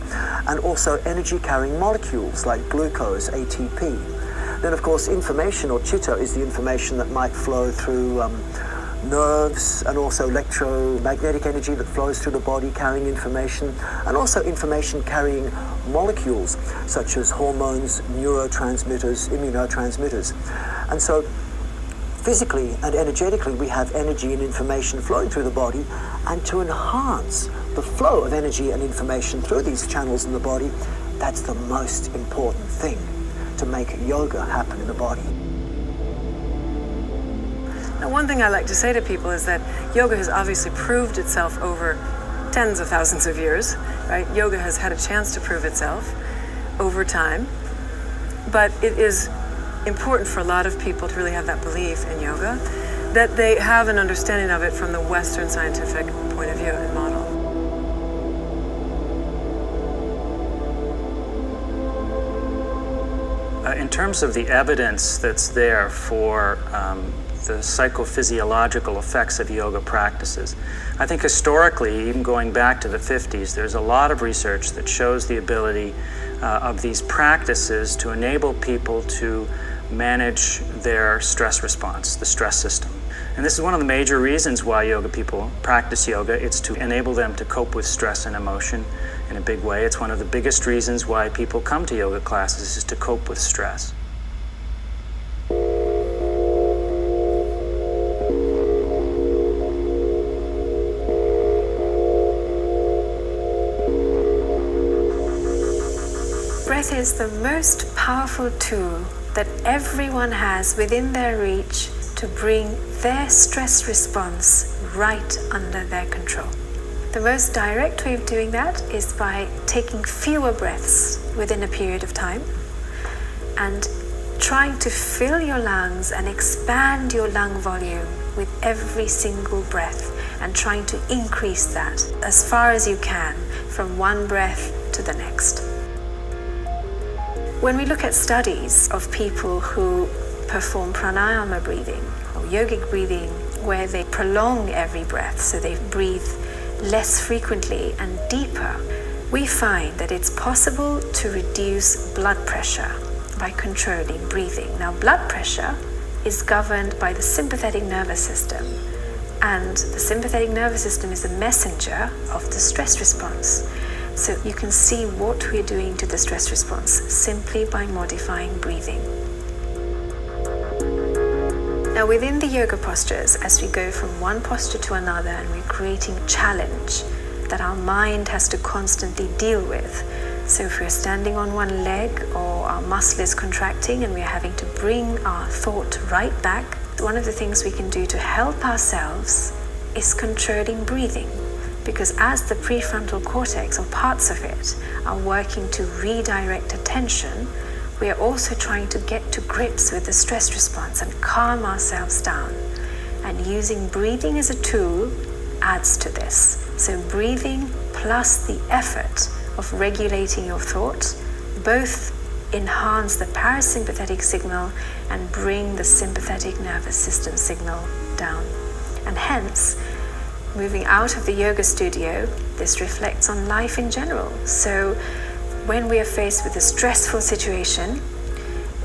and also energy-carrying molecules like glucose, ATP. Then, of course, information, or chitta, is the information that might flow through nerves, and also electromagnetic energy that flows through the body carrying information, and also information carrying molecules such as hormones, neurotransmitters, immunotransmitters. And so physically and energetically we have energy and information flowing through the body, and to enhance the flow of energy and information through these channels in the body, that's the most important thing to make yoga happen in the body. Now, one thing I like to say to people is that yoga has obviously proved itself over tens of thousands of years, right? Yoga has had a chance to prove itself over time, but it is important for a lot of people to really have that belief in yoga, that they have an understanding of it from the Western scientific point of view and model. In terms of the evidence that's there for the psychophysiological effects of yoga practices, I think historically, even going back to the 50s, there's a lot of research that shows the ability of these practices to enable people to manage their stress response, the stress system. And this is one of the major reasons why yoga people practice yoga. It's to enable them to cope with stress and emotion in a big way. It's one of the biggest reasons why people come to yoga classes, is to cope with stress. Breath is the most powerful tool that everyone has within their reach to bring their stress response right under their control. The most direct way of doing that is by taking fewer breaths within a period of time and trying to fill your lungs and expand your lung volume with every single breath, and trying to increase that as far as you can from one breath to the next. When we look at studies of people who perform pranayama breathing or yogic breathing, where they prolong every breath, so they breathe less frequently and deeper, we find that it's possible to reduce blood pressure by controlling breathing. Now, blood pressure is governed by the sympathetic nervous system, and the sympathetic nervous system is the messenger of the stress response. So you can see what we're doing to the stress response simply by modifying breathing. Now, within the yoga postures, as we go from one posture to another and we're creating challenge that our mind has to constantly deal with. So if we're standing on one leg or our muscle is contracting and we're having to bring our thought right back, one of the things we can do to help ourselves is controlling breathing. Because as the prefrontal cortex, or parts of it, are working to redirect attention, we are also trying to get to grips with the stress response and calm ourselves down. And using breathing as a tool adds to this. So breathing plus the effort of regulating your thought both enhance the parasympathetic signal and bring the sympathetic nervous system signal down. And hence, moving out of the yoga studio, this reflects on life in general. So when we are faced with a stressful situation,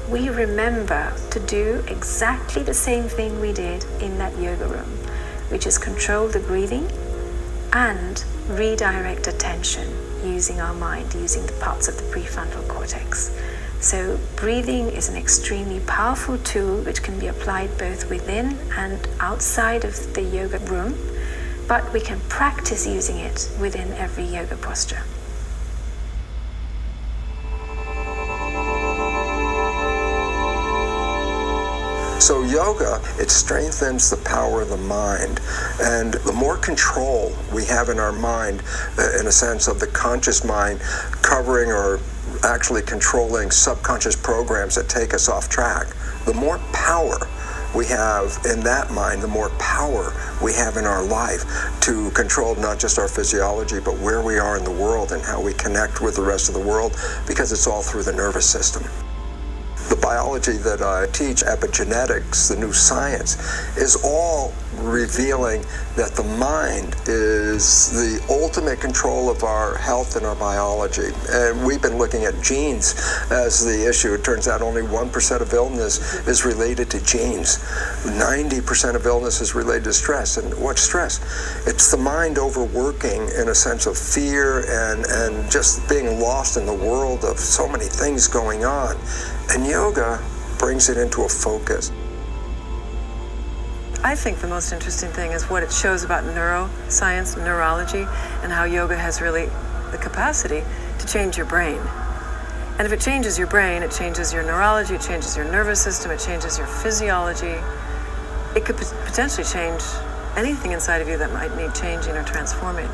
we remember to do exactly the same thing we did in that yoga room, which is control the breathing and redirect attention using our mind, using the parts of the prefrontal cortex. So breathing is an extremely powerful tool which can be applied both within and outside of the yoga room, but we can practice using it within every yoga posture. So yoga, it strengthens the power of the mind, and the more control we have in our mind, in a sense of the conscious mind covering or actually controlling subconscious programs that take us off track, the more power we have in that mind, the more power we have in our life to control not just our physiology, but where we are in the world and how we connect with the rest of the world, because it's all through the nervous system. The biology that I teach, epigenetics, the new science, is all revealing that the mind is the ultimate control of our health and our biology. And we've been looking at genes as the issue. It turns out only 1% of illness is related to genes. 90% of illness is related to stress. And what's stress? It's the mind overworking in a sense of fear and just being lost in the world of so many things going on. And yoga brings it into a focus. I think the most interesting thing is what it shows about neuroscience, neurology, and how yoga has really the capacity to change your brain. And if it changes your brain, it changes your neurology, it changes your nervous system, it changes your physiology. It could potentially change anything inside of you that might need changing or transforming.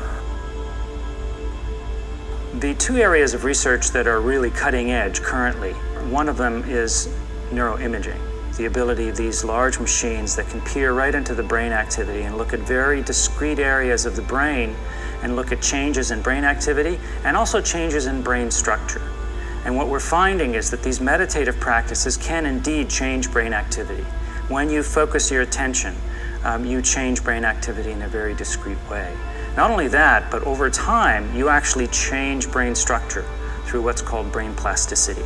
The two areas of research that are really cutting edge currently, one of them is neuroimaging. The ability of these large machines that can peer right into the brain activity and look at very discrete areas of the brain and look at changes in brain activity and also changes in brain structure. And what we're finding is that these meditative practices can indeed change brain activity. When you focus your attention, you change brain activity in a very discrete way. Not only that, but over time, you actually change brain structure through what's called brain plasticity.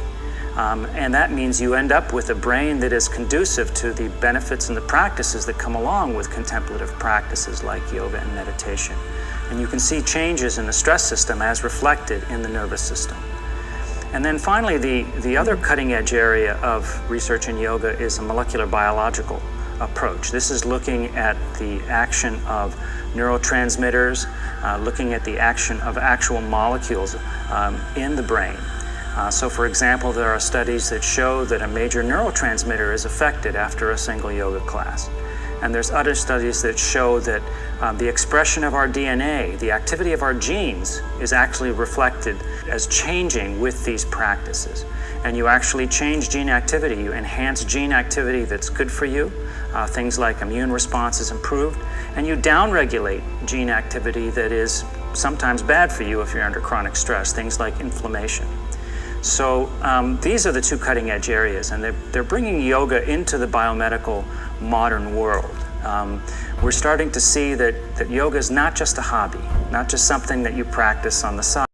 And that means you end up with a brain that is conducive to the benefits and the practices that come along with contemplative practices like yoga and meditation. And you can see changes in the stress system as reflected in the nervous system. And then finally, the other cutting edge area of research in yoga is a molecular biological approach. This is looking at the action of neurotransmitters, looking at the action of actual molecules in the brain. So for example, there are studies that show that a major neurotransmitter is affected after a single yoga class. And there's other studies that show that the expression of our DNA, the activity of our genes, is actually reflected as changing with these practices. And you actually change gene activity, you enhance gene activity that's good for you, things like immune response is improved, and you downregulate gene activity that is sometimes bad for you if you're under chronic stress, things like inflammation. So these are the two cutting edge areas, and they're bringing yoga into the biomedical modern world. We're starting to see that yoga is not just a hobby, not just something that you practice on the side.